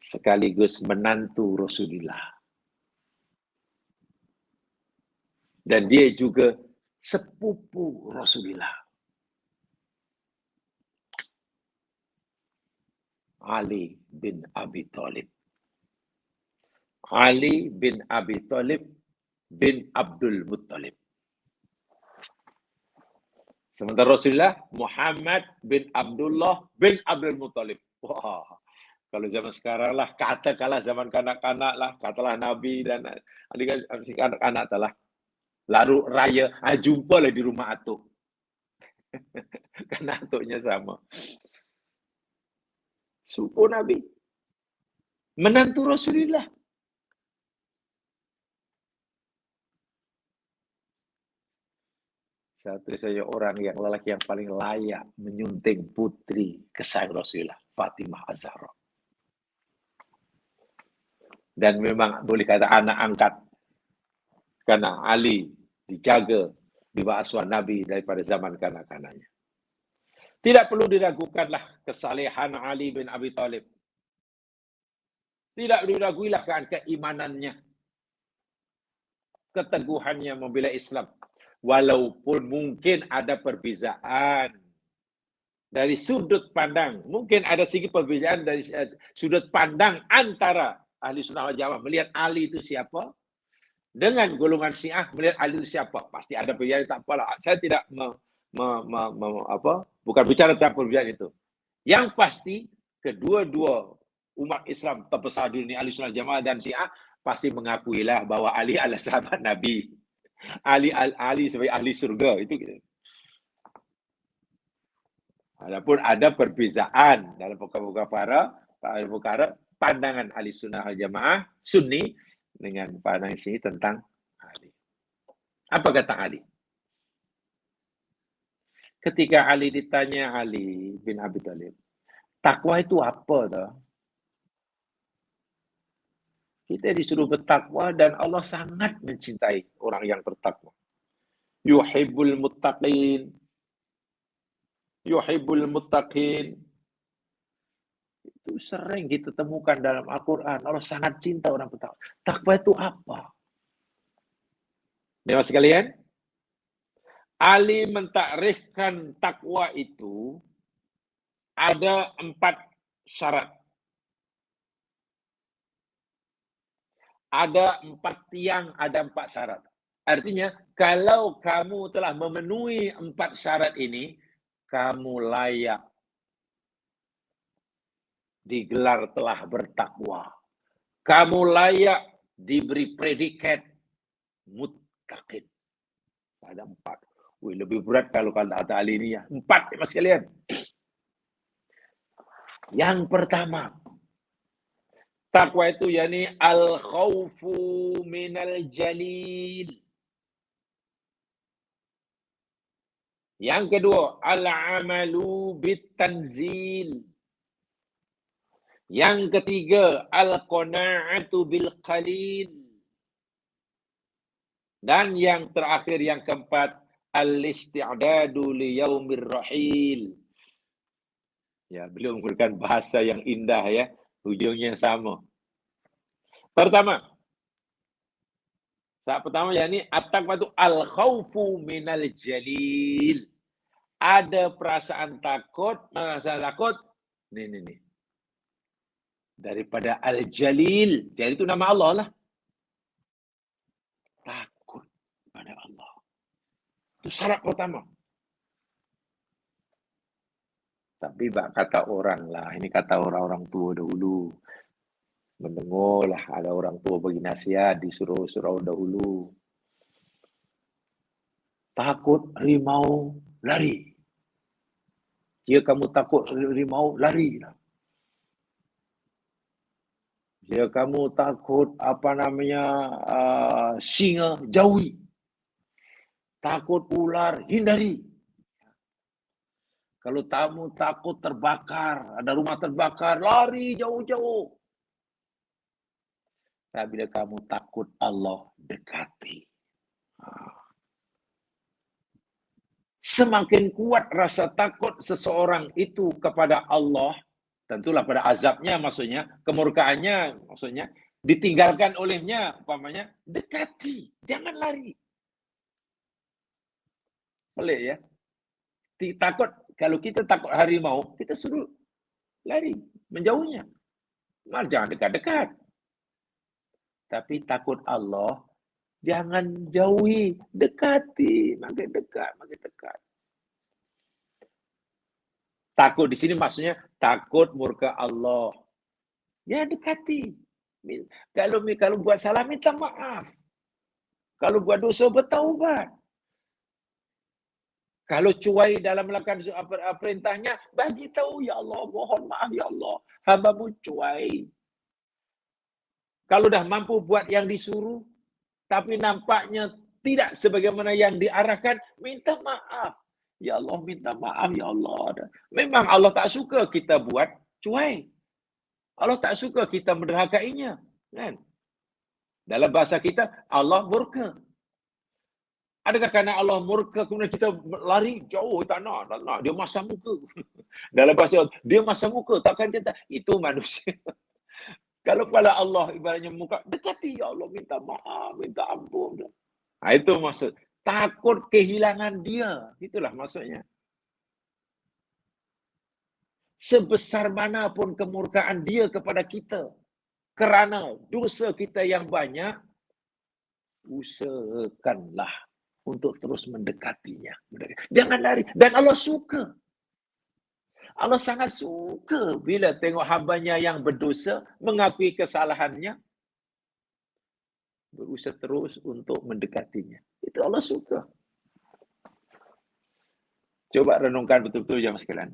Sekaligus menantu Rasulullah. Dan dia juga sepupu Rasulullah. Ali bin Abi Thalib. Ali bin Abi Thalib bin Abdul Muttalib. Sementara Rasulullah Muhammad bin Abdullah bin Abdul Muttalib. Wah, kalau zaman sekarang lah, katakanlah zaman kanak-kanak lah, katalah Nabi dan anak-anak telah lalu raya, jumpa lah di rumah atuk. Karena atuknya sama. Sepupu Nabi. Menantu Rasulullah. Satu saja orang yang lelaki yang paling layak menyunting putri kesayangan Rasulullah, Fatimah Az-Zahra. Dan memang boleh kata anak angkat. Karena Ali dijaga di bawah asuhan Nabi daripada zaman kanak-kanaknya. Tidak perlu diragukanlah kesalehan Ali bin Abi Thalib. Tidak diraguilah keimanannya. Keteguhannya membela Islam. Walaupun mungkin ada perbezaan dari sudut pandang. Mungkin ada sedikit perbezaan dari sudut pandang antara ahli sunnah wal jamaah melihat Ali itu siapa, dengan golongan Syiah melihat Ali itu siapa. Pasti ada perbezaan, tak apalah. Saya tidak bukan bicara tentang perbezaan itu. Yang pasti kedua-dua umat Islam terbesar di dunia ahli sunnah wal jamaah dan Syiah pasti mengakuilah bahwa Ali adalah sahabat Nabi. ahli sebagai ahli surga itu gitu. Walaupun ada perbezaan dalam perkara pandangan ahli sunnah wal jamaah sunni dengan pandangan sini tentang Ali. Apa kata Ali? Ketika Ali ditanya Ali bin Abi Thalib, takwa itu apa dah? Kita disuruh bertakwa dan Allah sangat mencintai orang yang bertakwa. Yuhibbul muttaqin. Yuhibbul muttaqin. Itu sering kita temukan dalam Al-Quran. Allah sangat cinta orang bertakwa. Takwa itu apa? Dewa sekalian, Ali mentakrifkan takwa itu ada 4 syarat. Ada 4 tiang, ada 4 syarat. Artinya, kalau kamu telah memenuhi 4 syarat ini, kamu layak digelar telah bertakwa. Kamu layak diberi predikat muttaqin. Ada 4. Wih, lebih berat kalau kata Ali ini ya. 4 mas sekalian. Yang pertama, takwa itu yakni al-khawfu minal jalil. Yang kedua, al-amalu bit-tanzil. Yang ketiga, al-qana'atu bil qalil. Dan yang terakhir, yang keempat, al-isti'dadu li yaumir rahil. Ya, beliau menggunakan bahasa yang indah ya, ujungnya sama. Pertama yakni at-taqwa itu al-khawfu minal jalil. Ada perasaan takut, nih. Daripada al-jalil. Jalil itu nama Allah lah. Takut pada Allah. Itu syarat pertama. Tapi kata orang lah, ini kata orang-orang tua dahulu. Mendengarlah ada orang tua bagi nasihat di surau-surau dahulu. Takut harimau, lari. Jika kamu takut harimau, larilah. Jika kamu takut singa, jauhi. Takut ular, hindari. Kalau kamu takut terbakar, ada rumah terbakar, lari jauh-jauh. Nah, bila kamu takut Allah, dekati. Semakin kuat rasa takut seseorang itu kepada Allah, tentulah pada azabnya maksudnya, kemurkaannya maksudnya, ditinggalkan olehnya, umpamanya, dekati, jangan lari. Boleh ya? Takut, kalau kita takut harimau, kita suruh lari, menjauhnya. Jangan dekat-dekat. Tapi takut Allah, jangan jauhi, dekati, makin dekat. Takut di sini maksudnya takut murka Allah. Ya dekati. Kalau buat salah minta maaf. Kalau buat dosa bertaubat. Kalau cuai dalam melakukan perintahnya, bagi tahu ya Allah, mohon maaf ya Allah, hamba-Mu cuai. Kalau dah mampu buat yang disuruh, tapi nampaknya tidak sebagaimana yang diarahkan, minta maaf. Ya Allah, minta maaf ya Allah. Memang Allah tak suka kita buat cuai. Allah tak suka kita menderhakainya. Kan? Dalam bahasa kita, Allah murka. Adakah karena Allah murka kemudian kita lari jauh, tak nak. Dia masam muka. Dalam bahasa Allah, dia masam muka, takkan kita. Itu manusia. Kalau pada Allah ibaratnya muka, dekati ya Allah, minta maaf, minta ampun. Nah, itu maksud. Takut kehilangan dia. Itulah maksudnya. Sebesar manapun kemurkaan dia kepada kita, kerana dosa kita yang banyak, usahakanlah untuk terus mendekatinya. Jangan lari. Dan Allah suka. Allah sangat suka bila tengok hambanya yang berdosa, mengakui kesalahannya. berusaha terus untuk mendekatinya. Itu Allah suka. Coba renungkan betul-betul jamaah sekalian.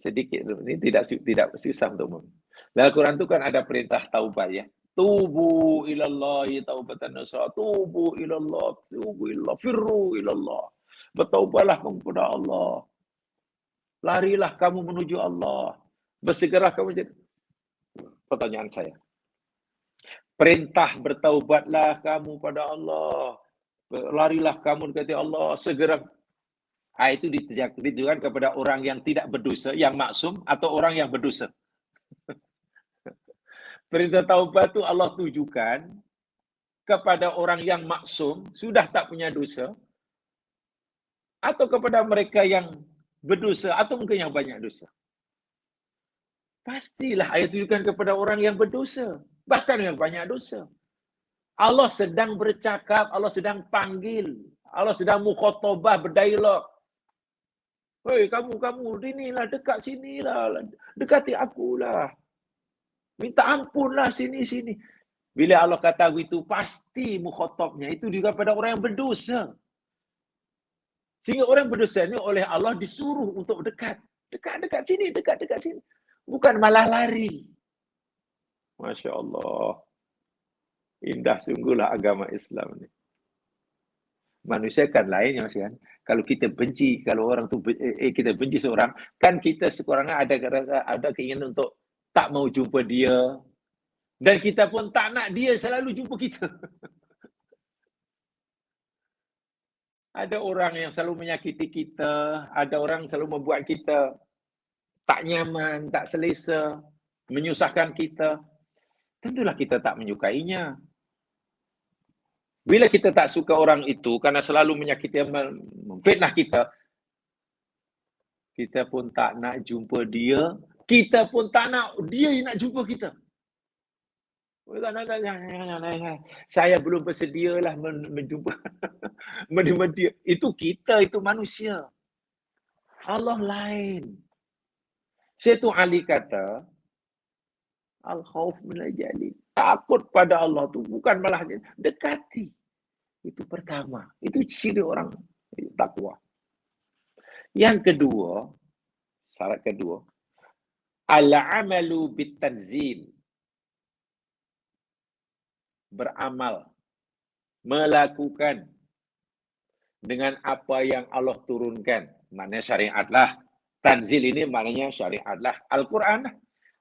Sedikit, ini tidak susah untuk dalam Al-Quran itu kan ada perintah taubat ya. Tubu ilallahi taubatan nasuha. Tubu ilallah, firru ilallah. Bertaubatlah kepada Allah. Larilah kamu menuju Allah. Bersegera kamu jadi. Pertanyaan saya. Perintah bertaubatlah kamu pada Allah. Larilah kamu dekati Allah. Segera. Itu ditujukan kepada orang yang tidak berdosa, yang maksum, atau orang yang berdosa. Perintah taubat itu Allah tujukan kepada orang yang maksum, sudah tak punya dosa, atau kepada mereka yang berdosa, atau mungkin yang banyak dosa. Pastilah ayat tujukan kepada orang yang berdosa, bahkan yang banyak dosa. Allah sedang bercakap, Allah sedang panggil, Allah sedang mukhatabah, berdialog. Hei, kamu, inilah, dekat sinilah, dekati akulah. Minta ampunlah sini. Bila Allah kata itu, pasti mukhatabnya itu juga pada orang yang berdosa. Sehingga orang berdosa ini oleh Allah disuruh untuk dekat sini. Bukan malah lari. Masya Allah. Indah sungguhlah agama Islam ini. Manusia kan lain ya Mas kan. Kalau kita benci, kalau orang tu kita benci seorang, kan kita sekurangnya ada keinginan untuk tak mau jumpa dia. Dan kita pun tak nak dia selalu jumpa kita. Ada orang yang selalu menyakiti kita, ada orang yang selalu membuat kita tak nyaman, tak selesa, menyusahkan kita. Tentulah kita tak menyukainya. Bila kita tak suka orang itu karena selalu menyakiti, memfitnah kita, kita pun tak nak jumpa dia, kita pun tak nak dia yang nak jumpa kita. Saya belum bersedialah menjumpa menerima dia. Itu kita, itu manusia. Allah lain. Syaitu Ali kata, al-khauf minal jalil. Takut pada Allah tu bukan malah dekati. Itu pertama. Itu ciri orang takwa. Yang kedua, syarat kedua, al-amalu bitanzil. Beramal, melakukan dengan apa yang Allah turunkan. Maknanya syariat lah. Tanzil ini maknanya syariat lah. Al-Quran lah.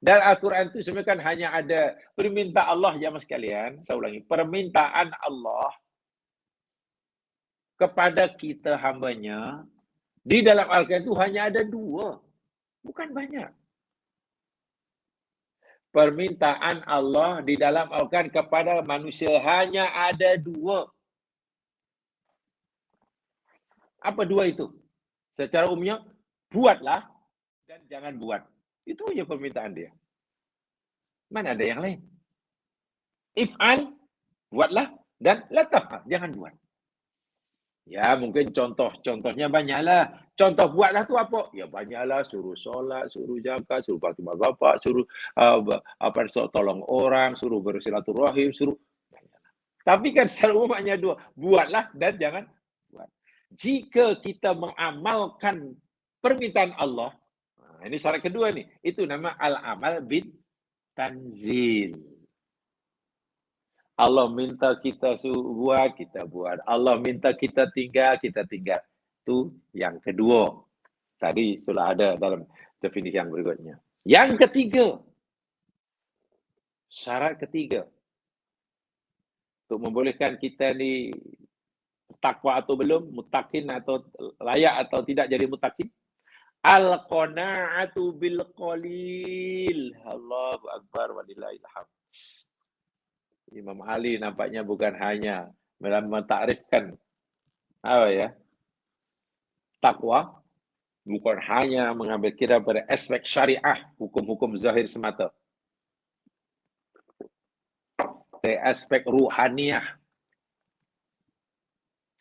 Dan Al-Quran itu sebenarnya kan hanya ada permintaan Allah, jamaah sekalian. Saya ulangi. Permintaan Allah kepada kita hambanya di dalam Al-Quran itu hanya ada 2. Bukan banyak. Permintaan Allah di dalam Al-Quran kepada manusia hanya ada 2. Apa 2 itu? Secara umumnya, buatlah dan jangan buat. Itu aja permintaan dia. Mana ada yang lain? If'al, buatlah, dan la taf'al, jangan buat. Ya, mungkin contohnya banyaklah. Contoh buatlah tu apa? Ya banyaklah, suruh solat, suruh zakat, suruh bakti mak bapak, suruh tolong orang, suruh bersilaturahim, suruh banyaklah. Tapi kan secara umum hanya 2, buatlah dan jangan buat. Jika kita mengamalkan permintaan Allah, ini syarat kedua nih, itu nama al-amal bin tanzil. Allah minta kita buat, kita buat. Allah minta kita tinggal, kita tinggal. Itu yang kedua. Tadi sudah ada dalam definisi yang berikutnya. Yang ketiga. Syarat ketiga. Untuk membolehkan kita ni takwa atau belum, mutakin atau layak atau tidak jadi mutakin. Al-qana'atu bil qalil. Allahu akbar walillahil hamd. Imam Ali nampaknya bukan hanya mentakrifkan takwa, bukan hanya mengambil kira pada aspek syariah, hukum-hukum zahir semata. Dari aspek ruhaniyah,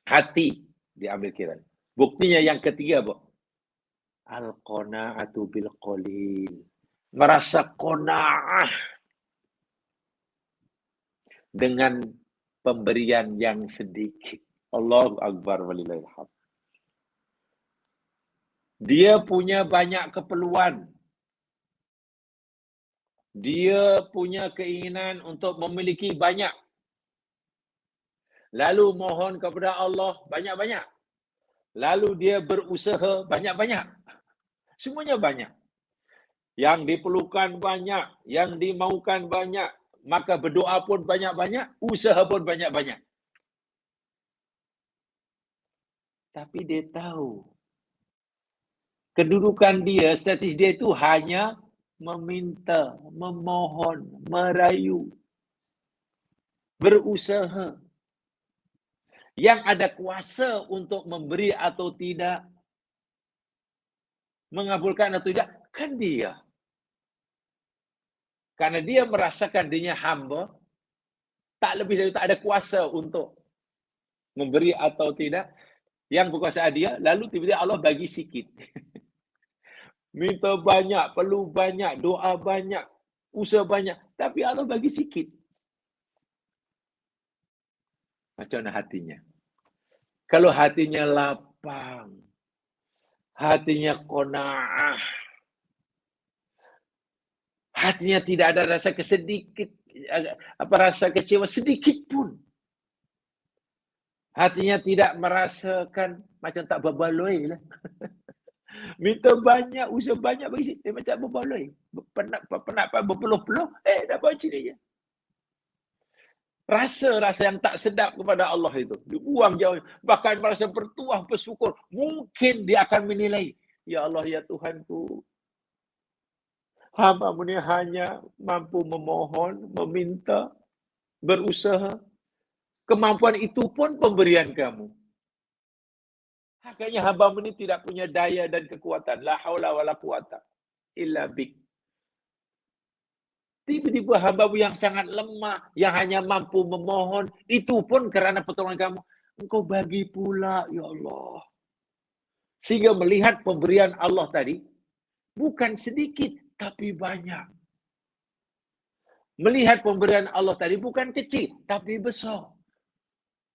hati diambil kira. Buktinya yang ketiga, Bu. Al-qana'atu bil qalil. Merasa qana'ah dengan pemberian yang sedikit. Allahu Akbar walillahil hamd. Dia punya banyak keperluan. Dia punya keinginan untuk memiliki banyak. Lalu mohon kepada Allah banyak-banyak. Lalu dia berusaha banyak-banyak. Semuanya banyak. Yang diperlukan banyak, yang dimaukan banyak, maka berdoa pun banyak-banyak, usaha pun banyak-banyak. Tapi dia tahu kedudukan dia, status dia itu hanya meminta, memohon, merayu, berusaha. Yang ada kuasa untuk memberi atau tidak, mengabulkan atau tidak, kan dia. Karena dia merasakan dirinya hamba, tak lebih dari tak ada kuasa untuk memberi atau tidak. Yang berkuasa dia, lalu tiba-tiba Allah bagi sikit. Minta banyak, perlu banyak, doa banyak, usaha banyak. Tapi Allah bagi sikit. Macam mana hatinya? Kalau hatinya lapang, hatinya qanaah, hatinya tidak ada rasa rasa kecewa sedikit pun. Hatinya tidak merasakan macam tak berbaloi lah. Minta banyak, usaha banyak bagi dia macam berbaloi. Penat berpeluh-peluh, dah bawa sini je. Rasa-rasa yang tak sedap kepada Allah itu dibuang jauh, bahkan merasa bertuah bersyukur. Mungkin dia akan menilai, ya Allah, ya Tuhanku, hamba-Mu ni hanya mampu memohon, meminta, berusaha. Kemampuan itu pun pemberian Kamu. Hakikatnya hamba-Mu ni tidak punya daya dan kekuatan. La haula wala quwata illa bik. Tiba-tiba hamba-Mu yang sangat lemah, yang hanya mampu memohon, itu pun kerana pertolongan Kamu, Engkau bagi pula, ya Allah. Sehingga melihat pemberian Allah tadi, bukan sedikit, tapi banyak. Melihat pemberian Allah tadi bukan kecil, tapi besar.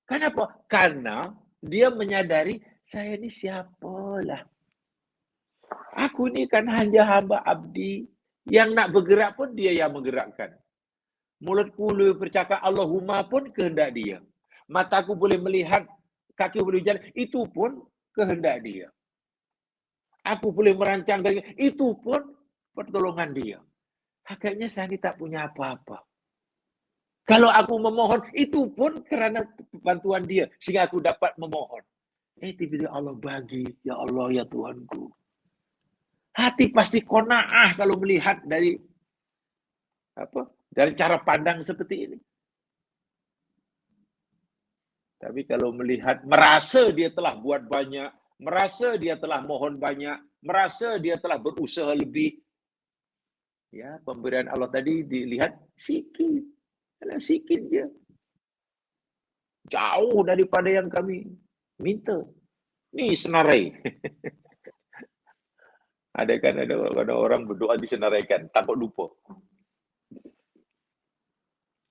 Kenapa? Karena dia menyadari, saya ni siapalah. Aku ni kan hanya hamba abdi. Yang nak bergerak pun dia yang menggerakkan. Mulutku boleh bercakap Allahumma pun kehendak dia. Mataku boleh melihat, kaki boleh jalan, itu pun kehendak dia. Aku boleh merancang dari itu pun pertolongan dia. Hakikatnya saya tak punya apa-apa. Kalau aku memohon, itu pun kerana bantuan dia sehingga aku dapat memohon. Tiba-tiba Allah bagi, ya Allah, ya Tuhanku. Hati pasti qanaah kalau melihat dari cara pandang seperti ini. Tapi kalau melihat, merasa dia telah buat banyak, merasa dia telah mohon banyak, merasa dia telah berusaha lebih, ya, pemberian Allah tadi dilihat sikit. Sikit je. Jauh daripada yang kami minta. Ni senarai. Ada orang berdoa disenaraikan, takut lupa.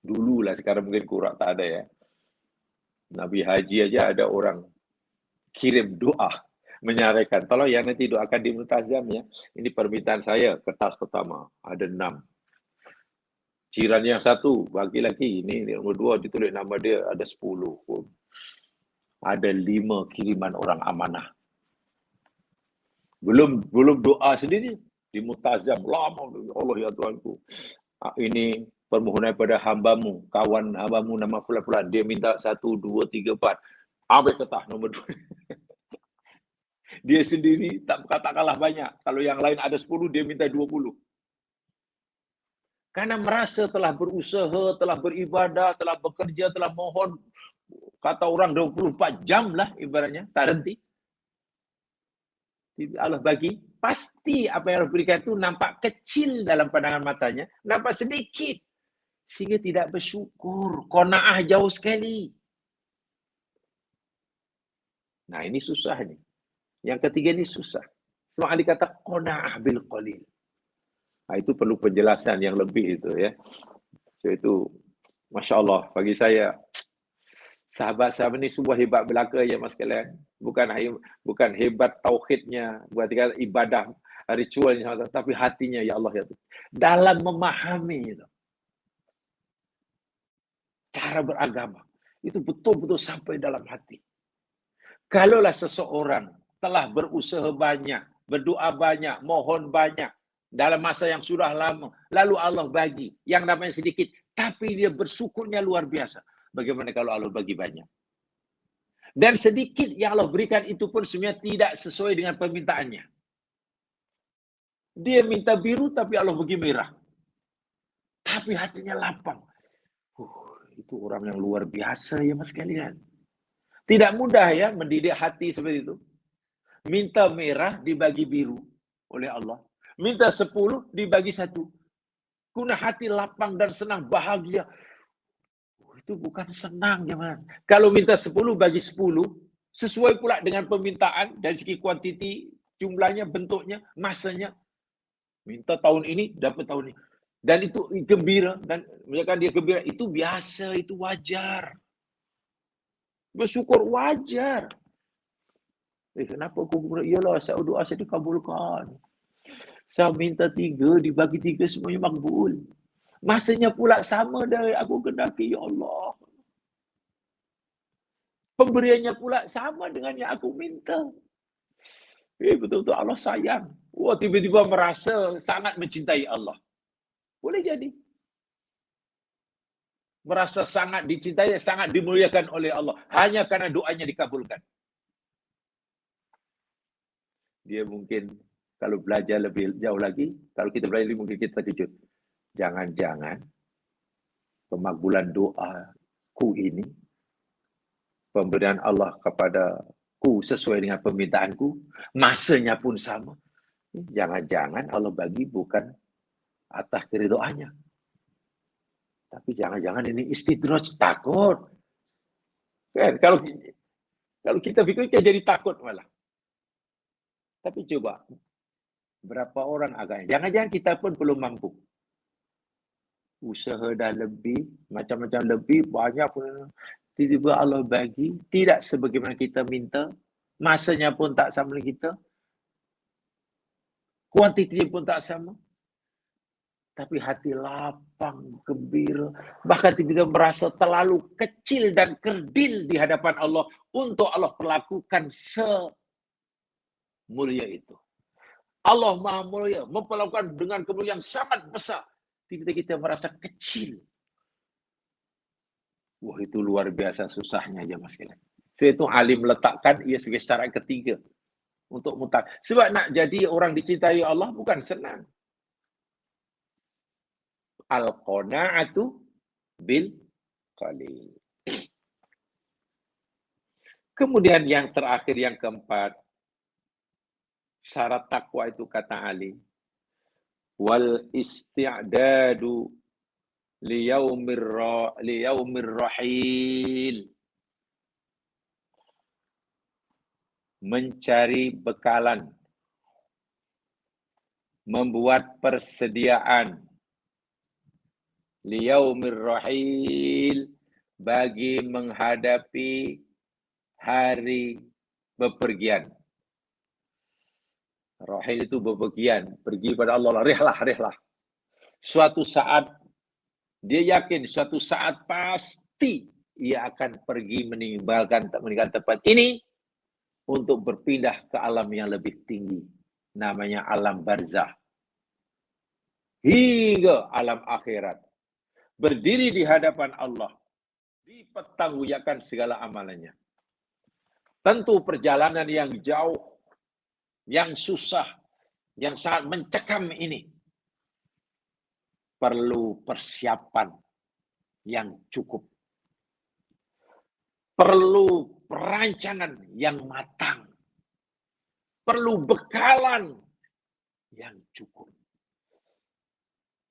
Dululah, sekarang mungkin kurang tak ada ya. Nabi Haji aja ada orang kirim doa menyarankan, tolong yang nanti doakan di multazam ya. Ini permintaan saya, kertas pertama ada 6. Jiran yang satu bagi lagi, ini nombor 2 ditulis nama dia ada 10 pun. Ada 5 kiriman orang amanah. Belum doa sendiri di multazam lama, Allah ya Tuhanku. Ini permohonan pada hamba-Mu, kawan hamba-Mu nama fulan-fulan, dia minta 1, 2, 3, 4. Ambil kertas nombor 2. Dia sendiri tak kalah banyak. Kalau yang lain ada 10, dia minta 20. Karena merasa telah berusaha, telah beribadah, telah bekerja, telah mohon. Kata orang 24 jam lah ibaratnya, tak henti. Allah bagi, pasti apa yang Allah berikan itu nampak kecil dalam pandangan matanya, nampak sedikit. Sehingga tidak bersyukur, qanaah jauh sekali. Nah, ini susah nih. Yang ketiga ini susah. Semua ahli kata qanaah bil qalil. Nah, itu perlu penjelasan yang lebih itu ya. So itu Masya Allah, bagi saya, sahabat-sahabat ini semua hebat belaka ya mas sekalian. Bukan hebat tauhidnya, buat ibadah ritualnya, tapi hatinya ya Allah ya. Dalam memahami itu, cara beragama itu betul-betul sampai dalam hati. Kalaulah seseorang telah berusaha banyak, berdoa banyak, mohon banyak dalam masa yang sudah lama, lalu Allah bagi yang namanya sedikit, tapi dia bersyukurnya luar biasa. Bagaimana kalau Allah bagi banyak? Dan sedikit yang Allah berikan itu pun sebenarnya tidak sesuai dengan permintaannya. Dia minta biru tapi Allah bagi merah. Tapi hatinya lapang. Itu orang yang luar biasa ya mas kalian. Tidak mudah ya mendidik hati seperti itu. Minta merah dibagi biru oleh Allah. Minta 10 dibagi 1. Kuna hati lapang dan senang, bahagia. Itu bukan senang ya man. Kalau minta 10 bagi 10, sesuai pula dengan permintaan dari segi kuantiti, jumlahnya, bentuknya, masanya. Minta tahun ini, dapat tahun ini. Dan itu gembira. Dan misalkan dia gembira, itu biasa, itu wajar. Bersyukur wajar. Kenapa aku berdoa? Iyalah, saya doa saya dikabulkan. Saya minta 3, dibagi 3 semuanya makbul. Masanya pula sama dari aku kendaki, ya Allah. Pemberiannya pula sama dengan yang aku minta. Betul-betul Allah sayang. Wah, tiba-tiba merasa sangat mencintai Allah. Boleh jadi. Merasa sangat dicintai, sangat dimuliakan oleh Allah. Hanya karena doanya dikabulkan. Dia mungkin kalau belajar lebih jauh lagi, kalau kita belajar mungkin kita terkejut. Jangan-jangan pemakbulan doaku ini, pemberian Allah kepadaku sesuai dengan permintaanku, masanya pun sama. Jangan-jangan Allah bagi bukan atas keridhaannya. Tapi jangan-jangan ini istidraj, takut. Kan kalau kita pikir kita jadi takut malah. Tapi coba berapa orang agaknya? Jangan-jangan kita pun belum mampu. Usaha dah lebih, macam-macam lebih, banyak pun tiba-tiba Allah bagi, tidak sebagaimana kita minta, masanya pun tak sama dengan kita, kuantitinya pun tak sama. Tapi hati lapang, gembira, bahkan tiba-tiba merasa terlalu kecil dan kerdil di hadapan Allah untuk Allah perlakukan semulia itu. Allah Maha Mulia, memperlakukan dengan kemuliaan sangat besar. Tiba-tiba kita merasa kecil. Wah, itu luar biasa susahnya aja mas kalian. Saya itu alim letakkan ia sebagai syarat ketiga untuk mutak. Sebab nak jadi orang dicintai Allah bukan senang. Al-qana'atu bil qalil. Kemudian yang terakhir, yang keempat, syarat takwa itu kata Ali, wal isti'dadu liyaumir rahil. Mencari bekalan, membuat persediaan liyaumir rahil, bagi menghadapi hari bepergian. Rahil itu bepergian, pergi pada Allah, rihlah. Suatu saat dia yakin, suatu saat pasti ia akan pergi meninggalkan tempat ini untuk berpindah ke alam yang lebih tinggi, namanya alam barzah, hingga alam akhirat. Berdiri di hadapan Allah, dipertanggungjawabkan segala amalannya. Tentu perjalanan yang jauh, yang susah, yang sangat mencekam ini perlu persiapan yang cukup. Perlu perancangan yang matang. Perlu bekalan yang cukup.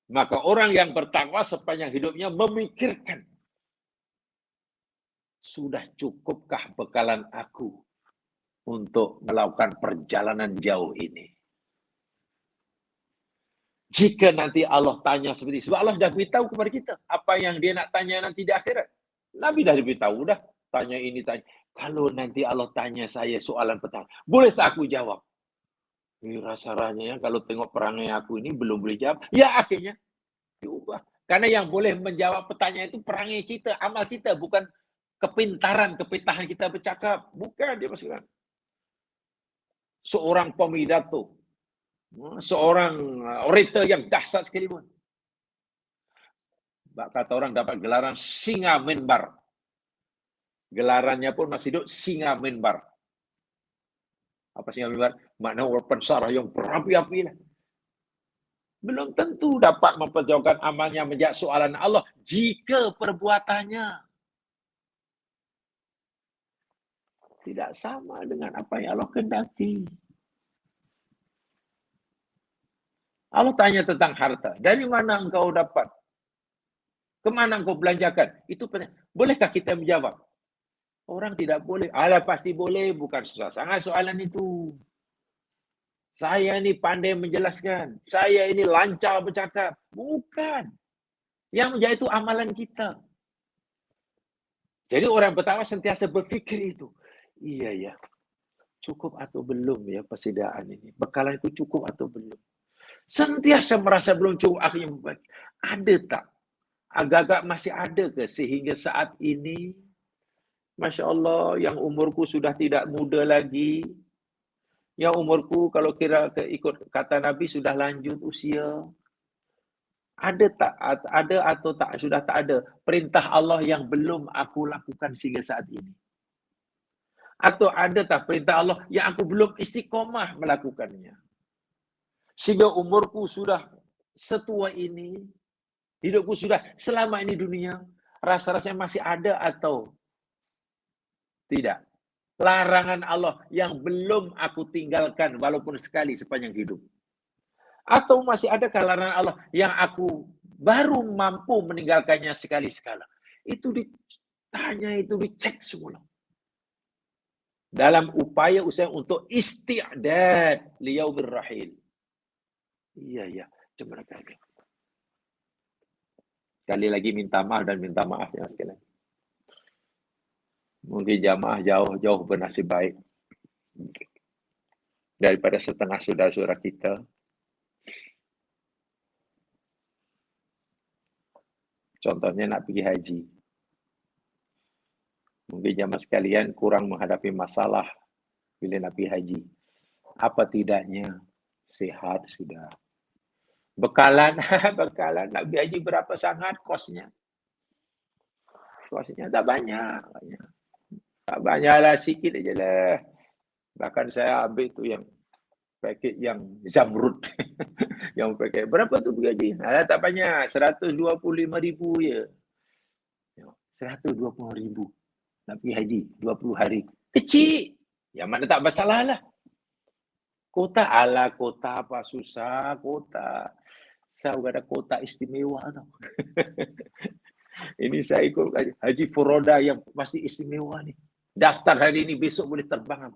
Maka orang yang bertakwa sepanjang hidupnya memikirkan, sudah cukupkah bekalan aku untuk melakukan perjalanan jauh ini? Jika nanti Allah tanya seperti itu, sebab Allah dah beritahu kepada kita apa yang dia nak tanya nanti di akhirat. Nabi dah beritahu dah, tanya ini, tanya. Kalau nanti Allah tanya saya soalan petang, boleh tak aku jawab? Rasa-rasanya kalau tengok perangai aku ini belum boleh jawab. Ya akhirnya diubah. Karena yang boleh menjawab pertanyaan itu perangai kita, amal kita, bukan kepintaran, kepitahan kita bercakap. Bukan, dia maksudkan. Seorang pemidato, seorang orator yang dahsyat sekalipun. Kata orang dapat gelaran singa minbar. Gelarannya pun masih hidup singa minbar. Apa singa minbar? Makna orang pensara yang berapi-api lah. Belum tentu dapat memperjauhkan amalnya menjawab soalan Allah jika perbuatannya tidak sama dengan apa yang Allah kehendaki. Allah tanya tentang harta. Dari mana engkau dapat? Kemana engkau belanjakan? Itu pertanyaan. Bolehkah kita menjawab? Orang tidak boleh. Alah, pasti boleh. Bukan susah sangat soalan itu. Saya ini pandai menjelaskan. Saya ini lancar bercakap. Bukan. Yang menjadi itu amalan kita. Jadi orang pertama sentiasa berfikir itu. Iya ya. Cukup atau belum ya persediaan ini? Bekalan itu cukup atau belum? Sentiasa merasa belum cukup, akhirnya membuat. Ada tak? Agak-agak masih ada ke sehingga saat ini? Masya Allah, yang umurku sudah tidak muda lagi. Yang umurku kalau kira ikut kata Nabi sudah lanjut usia. Ada tak? Ada atau tak? Sudah tak ada perintah Allah yang belum aku lakukan sehingga saat ini? Atau ada tak perintah Allah yang aku belum istiqomah melakukannya? Sehingga umurku sudah setua ini, hidupku sudah selama ini dunia, rasa-rasanya masih ada atau tidak? Larangan Allah yang belum aku tinggalkan walaupun sekali sepanjang hidup. Atau masih adakah larangan Allah yang aku baru mampu meninggalkannya sekali-sekala? Itu ditanya, itu dicek semula. Dalam upaya usaha untuk isti'dad liyaumir rahil. Iya, cuma kali. Sekali lagi minta maaf dan minta maaf ya sekalian. Mungkin jamaah jauh-jauh bernasib baik daripada setengah saudara-saudara kita. Contohnya nak pergi haji. Mungkin jamaah sekalian kurang menghadapi masalah bila nak pergi haji. Apa tidaknya sehat sudah. Bekalan nak pergi haji berapa sangat kosnya? Kosnya tak banyak. Tak banyaklah, sikit aja lah. Bahkan saya ambil tu yang paket yang Zamrud. Yang paket. Berapa tu pergi haji? Alah, tak banyak. 125,000 je. 120,000. Nak pergi haji. 20 hari. Kecil. Yang mana tak masalah lah. Kota ala kota apa susah. Kota. Saya ada kota istimewa tau. Ini saya ikut Haji Furoda yang masih istimewa ni. Daftar hari ini, besok boleh terbang.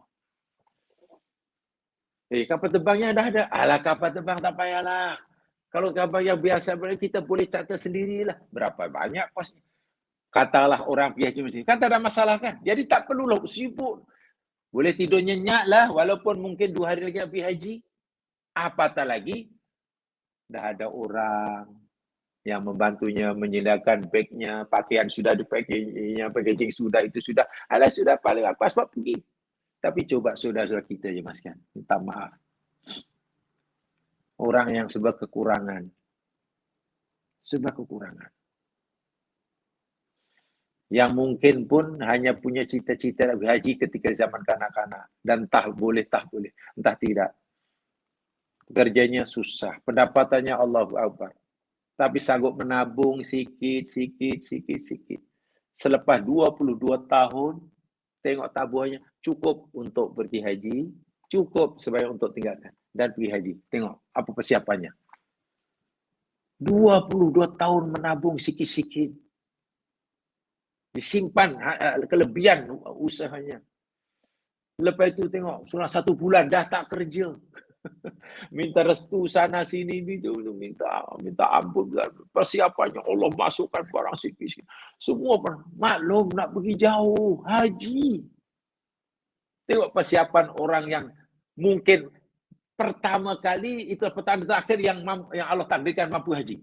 Kapal terbangnya dah ada. Alah, kapal terbang tak payahlah. Kalau kapal yang biasa, kita boleh catat sendirilah. Berapa banyak kosnya. Katalah orang pergi haji macam ni. Kan tak ada masalah kan? Jadi tak perlulah sibuk. Boleh tidur nyenyak lah. Walaupun mungkin 2 hari lagi nak pergi haji. Apatah lagi, dah ada orang yang membantunya menyediakan bagnya, pakaian sudah di packaging sudah, itu sudah. Alah, sudah paling apa sebab pergi. Tapi coba saudara-saudara kita je maskan. Minta maaf. Orang yang sebab kekurangan. Sebab kekurangan. Yang mungkin pun hanya punya cita-cita nak haji ketika zaman kanak-kanak. Dan entah boleh, entah tidak. Kerjanya susah. Pendapatannya Allahu Akbar. Tapi sanggup menabung sikit. Selepas 22 tahun, tengok tabuhannya cukup untuk pergi haji, cukup sebagai untuk tinggalkan dan pergi haji. Tengok apa persiapannya. 22 tahun menabung sikit-sikit. Disimpan kelebihan usahanya. Lepas itu tengok, sudah 1 bulan dah tak kerja. Minta restu sana sini gitu, minta ampun, persiapannya Allah masukkan barang sikit. Semua maklum nak pergi jauh, haji. Tengok persiapan orang yang mungkin pertama kali itu pertama terakhir yang Allah takdirkan mampu haji.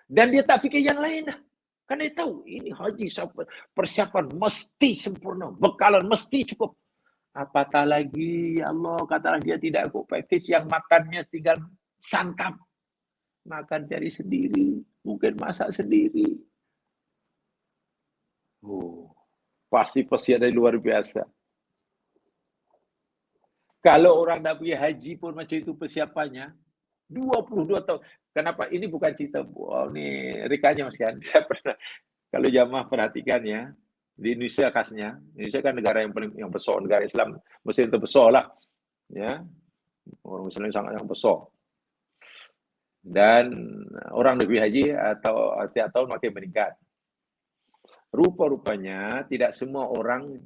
Dan dia tak fikir yang lain dah. Karena dia tahu ini haji persiapan mesti sempurna, bekalan mesti cukup. Apatah lagi Allah katalah dia tidak ikut package yang makannya tinggal santap. Makan cari sendiri, mungkin masak sendiri. Pasti persiapan luar biasa. Kalau orang nak pergi haji pun macam itu persiapannya, 22 tahun. Kenapa? Ini bukan cerita, ini rekanya Mas kan. Saya pernah, kalau jamaah perhatikan ya, di Indonesia khasnya, Indonesia kan negara yang besar, negara Islam, Muslim terbesar lah, ya, orang Muslim sangat yang besar. Dan orang lebih haji atau setiap tahun makin meningkat. Rupa-rupanya tidak semua orang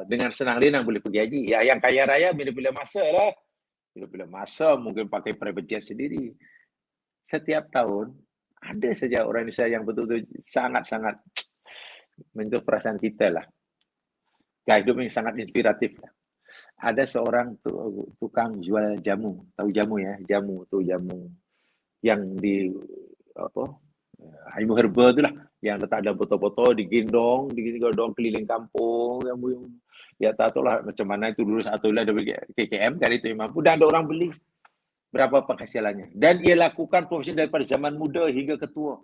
dengan senang lenang boleh pergi haji. Ya, yang kaya raya bila-bila masa lah, bila-bila masa mungkin pakai private jet sendiri. Setiap tahun ada saja orang Indonesia yang betul-betul sangat-sangat menyentuh perasaan kita lah. Kehidupan yang sangat inspiratif lah. Ada seorang tukang jual jamu, tahu jamu ya, jamu yang di apa? Ilmu herba tu lah, yang letak dalam botol-botol, digendong keliling kampung, yang ya tak tahu lah macam mana itu dulu satu lah dari KKM kan itu yang mampu dan ada orang beli. Berapa penghasilannya? Dan ia lakukan profesi daripada zaman muda hingga ketua.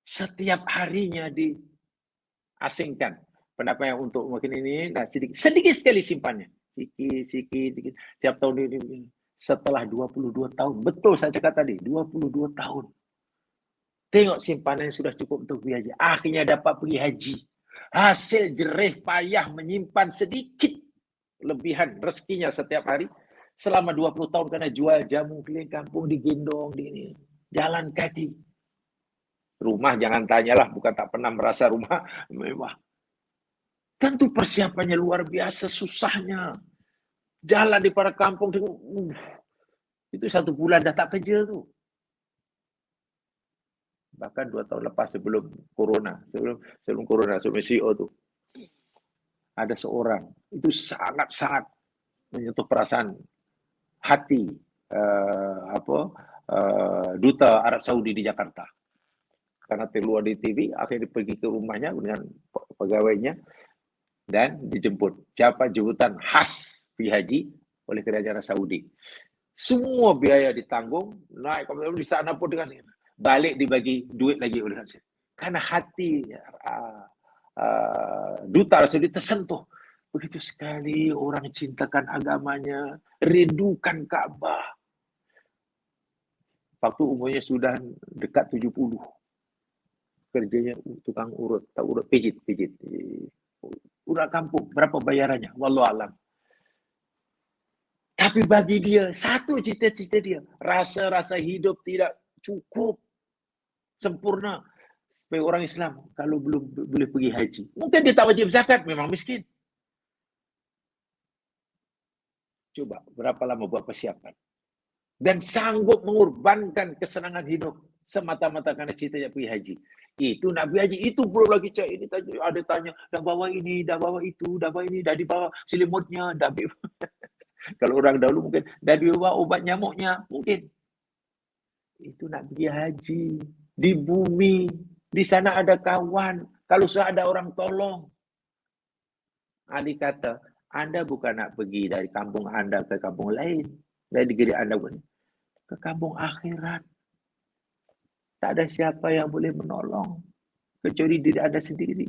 Setiap harinya diasingkan. Pendapat yang untuk mungkin ini sedikit sekali simpannya. Sikit. Setiap tahun ini. Setelah 22 tahun. Betul saya cakap tadi. 22 tahun. Tengok simpanan yang sudah cukup untuk pergi haji. Akhirnya dapat pergi haji. Hasil jerih payah menyimpan sedikit lebihan rezekinya setiap hari. Selama 20 tahun karena jual jamu keliling kampung, digendong, jalan kaki. Rumah jangan tanyalah, bukan tak pernah merasa rumah mewah. Tentu persiapannya luar biasa, susahnya. Jalan di para kampung, itu 1 bulan dah tak kerja tu. Bahkan 2 tahun lepas sebelum corona, sebelum CEO tu. Ada seorang, itu sangat-sangat menyentuh perasaan hati duta Arab Saudi di Jakarta. Karena keluar di TV, akhirnya pergi ke rumahnya dengan pegawainya dan dijemput. Dapat jemputan khas pergi haji oleh kerajaan Saudi. Semua biaya ditanggung, naik di sana pun dengan balik dibagi duit lagi oleh haji. Karena hati duta Arab Saudi tersentuh. Begitu sekali orang cintakan agamanya, rindukan Ka'bah. Waktu umurnya sudah dekat 70. Kerjanya tukang urut, pijit. Urat kampung, berapa bayarannya? Wallahu alam. Tapi bagi dia, satu cita-cita dia, rasa hidup tidak cukup sempurna sebagai orang Islam kalau belum boleh pergi haji. Mungkin dia tak wajib zakat, memang miskin. Coba berapa lama buat persiapan. Dan sanggup mengorbankan kesenangan hidup semata-mata karena cita-cita pergi haji. Itu nak pergi haji, itu perlu lagi cek. Ini ada tanya, dah bawa ini, dah bawa itu, dah bawa ini, dah dibawa selimutnya, dah kalau orang dahulu mungkin dah dibawa obat nyamuknya, mungkin. Itu nak pergi haji. Di bumi, di sana ada kawan. Kalau sudah ada orang tolong. Ali kata, Anda bukan nak pergi dari kampung Anda ke kampung lain. Dari negeri Anda ke kampung akhirat. Tak ada siapa yang boleh menolong. Kecuali diri Anda sendiri.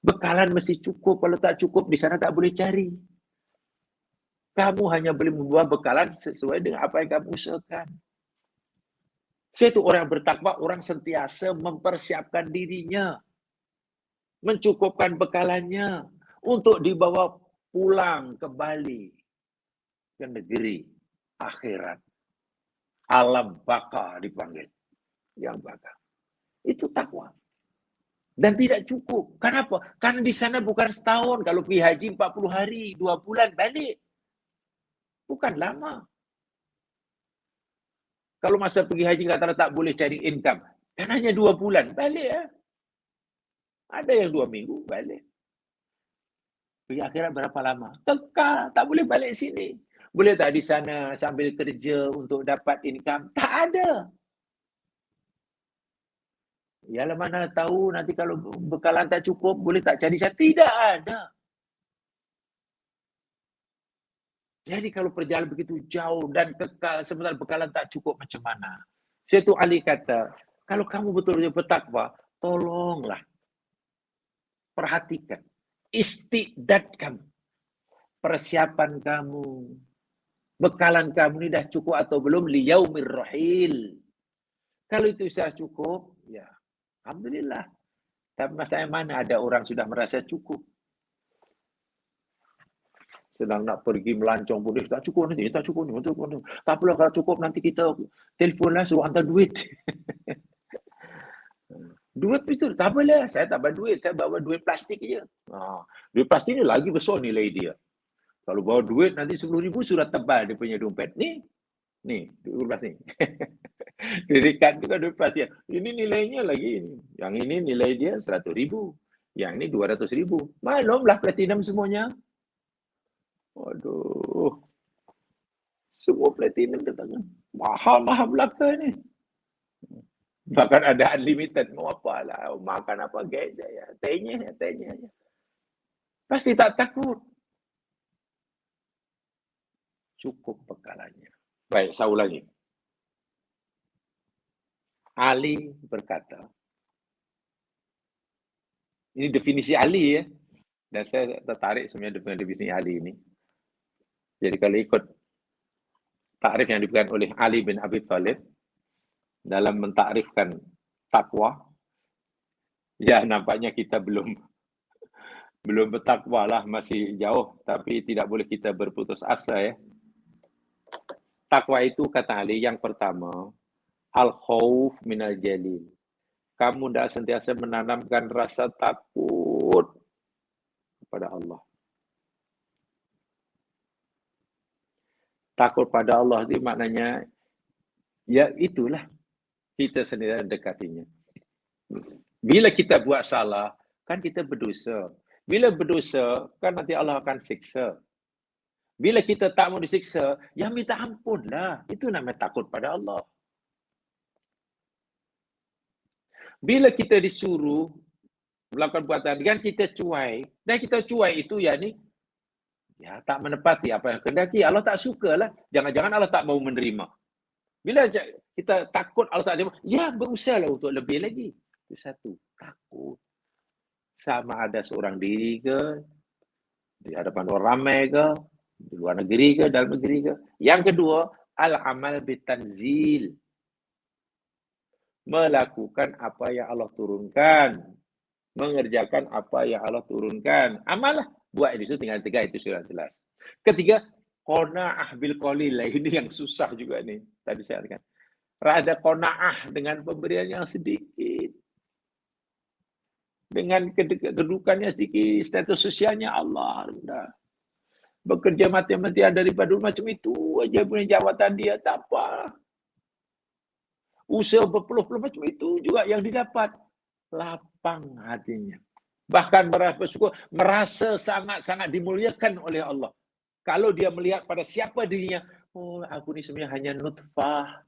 Bekalan mesti cukup. Kalau tak cukup, di sana tak boleh cari. Kamu hanya boleh membawa bekalan sesuai dengan apa yang kamu usahakan. Saya itu orang yang bertakwa, orang sentiasa mempersiapkan dirinya. Mencukupkan bekalannya. Untuk dibawa pulang kembali ke negeri akhirat. Alam baka dipanggil. Yang baka. Itu takwa. Dan tidak cukup. Kenapa? Kan di sana bukan setahun. Kalau pergi haji 40 hari, 2 bulan balik. Bukan lama. Kalau masa pergi haji kata tak boleh cari income. Kan hanya 2 bulan, balik ya. Ada yang 2 minggu, balik. Pergi akhirat berapa lama? Kekal, tak boleh balik sini. Boleh tak di sana sambil kerja untuk dapat income? Tak ada. Yalah mana tahu nanti kalau bekalan tak cukup, boleh tak cari saya? Tidak ada. Jadi kalau perjalanan begitu jauh dan kekal sebenarnya bekalan tak cukup macam mana? Syaitu Ali kata, kalau kamu betul-betul bertakwa, tolonglah perhatikan istiqdad kamu, persiapan kamu, bekalan kamu ini dah cukup atau belum liyaumir rahil. Kalau itu sudah cukup, ya alhamdulillah. Tapi masa yang mana ada orang sudah merasa cukup. Sedang nak pergi melancong pun, tak cukup nanti, tak cukup ni, tak cukup ni. Tak apalah kalau cukup nanti kita telefonlah suruh hantar duit. Duit itu, tak apalah, saya tak bawa duit, saya bawa duit plastik je. Duit plastik ni lagi besar nilai dia. Kalau bawa duit nanti 10,000 sudah tebal dia punya dompet. Ni, duit plastik. Kredit card tu kan duit plastik. Ini nilainya lagi. Yang ini nilai dia 100,000. Yang ini 200,000. Maklumlah platinum semuanya. Waduh. Semua platinum datang. Mahal-mahal belaka ni. Bahkan ada unlimited. Mau apa lah. Makan apa guys. Tanya. Pasti tak takut. Cukup bekalannya. Baik, saya ulangi. Ali berkata, ini definisi Ali ya, dan saya tertarik sebenarnya dengan definisi Ali ini. Jadi kalau ikut takrif yang diberikan oleh Ali bin Abi Thalib dalam mentakrifkan takwa, ya nampaknya kita belum bertakwa lah, masih jauh, tapi tidak boleh kita berputus asa ya. Takwa itu kata Ali yang pertama, al-khauf minal jalil. Kamu dah sentiasa menanamkan rasa takut kepada Allah. Takut pada Allah itu maknanya, ya itulah kita sendiri dekatinya. Bila kita buat salah, kan kita berdosa. Bila berdosa, kan nanti Allah akan siksa. Bila kita tak mau disiksa, ya minta ampun lah. Itu namanya takut pada Allah. Bila kita disuruh melakukan perbuatan, kan kita cuai. Dan kita cuai itu ya tak menepati apa yang kehendaki. Allah tak sukalah. Jangan-jangan Allah tak mau menerima. Bila kita takut Allah tak terima, ya berusahalah untuk lebih lagi. Itu satu, takut. Sama ada seorang diri ke, di hadapan orang ramai ke, di luar negeri ke, dalam negeri ke. Yang kedua, al-amal bitanzil. Melakukan apa yang Allah turunkan. Mengerjakan apa yang Allah turunkan. Amal lah. Buat itu tinggal 3, itu sudah jelas. Ketiga, qanaah bil qalil. Ini yang susah juga nih. Tadi saya katakan. Rada qanaah dengan pemberian yang sedikit. Dengan kedudukannya sedikit, status sosialnya Allah rendah. Bekerja mati-matian daripada macam itu aja punya jawatan dia, tak apa. Usaha berpuluh-puluh macam itu juga yang didapat. Lapang hatinya. Bahkan bersyukur, merasa sangat-sangat dimuliakan oleh Allah. Kalau dia melihat pada siapa dirinya, oh aku ni sebenarnya hanya nutfah.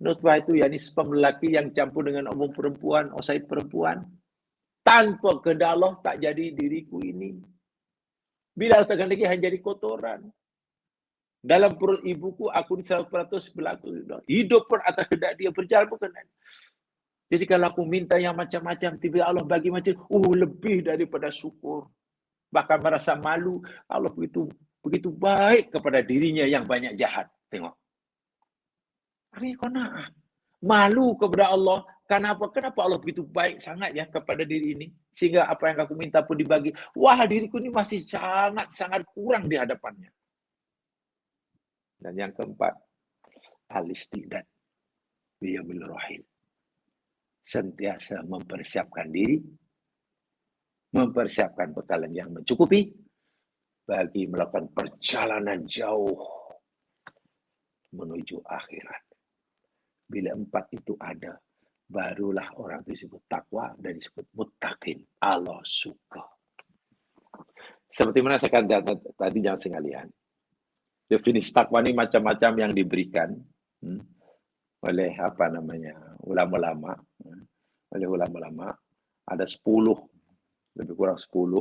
Nutfah itu yakni sperm lelaki yang campur dengan omong perempuan, oosit perempuan. Tanpa kehendak Allah tak jadi diriku ini. Bila Allah tak kehendaki hanya jadi kotoran. Dalam perut ibuku aku ni 100% berlaku. Hidup pun atas kehendak dia, berjalan pun kehendak. Jadi kalau aku minta yang macam-macam, tiba Allah bagi macam, lebih daripada syukur. Bahkan merasa malu, Allah begitu baik kepada dirinya yang banyak jahat. Tengok. Ini qanaah. Malu kepada Allah. Kenapa Allah begitu baik sangat ya kepada diri ini? Sehingga apa yang aku minta pun dibagi. Wah, diriku ini masih sangat-sangat kurang di hadapannya. Dan yang keempat, al-istiqdad. Biyamil rahil. Sentiasa mempersiapkan diri, mempersiapkan bekalan yang mencukupi bagi melakukan perjalanan jauh menuju akhirat. Bila 4 itu ada, barulah orang itu disebut takwa dan disebut muttaqin. Allah suka. Seperti mana saya katakan tadi, jangan sekalian. Definisi takwa ini macam-macam yang diberikan oleh ulama-ulama. Ada 10, lebih kurang 10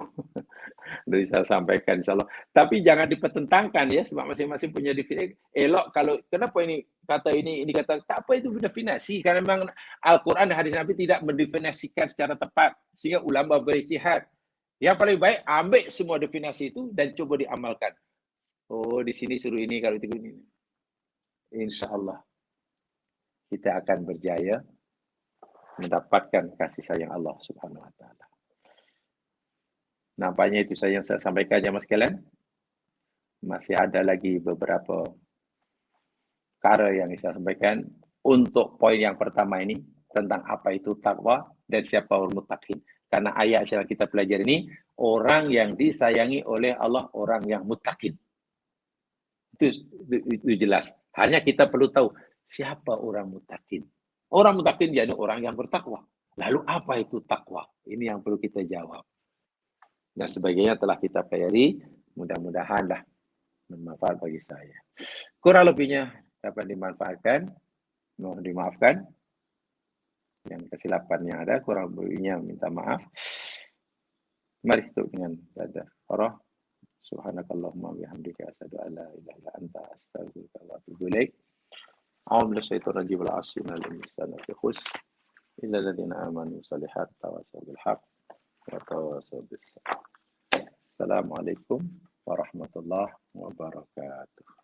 dari saya sampaikan insyaallah. Tapi jangan dipertentangkan ya, sebab masing-masing punya definisi. Elok kalau kenapa ini kata ini kata tak apa, itu definisi, karena memang Al-Quran dan hadis Nabi tidak mendefinisikan secara tepat sehingga ulama berijtihad. Yang paling baik ambil semua definisi itu dan coba diamalkan. Oh, di sini suruh ini, kalau itu ini. Insyaallah kita akan berjaya mendapatkan kasih sayang Allah Subhanahu wa taala. Nampaknya itu saja yang saya sampaikan, jemaah sekalian. Masih ada lagi beberapa perkara yang saya sampaikan. Untuk poin yang pertama ini, tentang apa itu takwa dan siapa orang muttaqin. Karena ayat yang kita pelajari ini, orang yang disayangi oleh Allah, orang yang muttaqin. Itu jelas. Hanya kita perlu tahu, siapa orang muttaqin. Orang muttaqin jadi orang yang bertakwa. Lalu apa itu takwa? Ini yang perlu kita jawab. Dan sebagainya telah kita pelajari, mudah-mudahanlah bermanfaat bagi saya. Kurang lebihnya dapat dimanfaatkan, mohon dimaafkan. Yang kesilapan yang ada, kurang lebihnya minta maaf. Mari tutup dengan tadarus. Subhanakallahumma bihamdika asyhadu an la ilaha illa anta astaghfiruka wa atubu ilaik. A'udzu billahi minasyaitonir rajim. Al-'asri insana fi khusr illa alladziina aamanu shalihat tawasaw bil haqq wa tawasaw bis sabr. Assalamualaikum warahmatullahi wabarakatuh.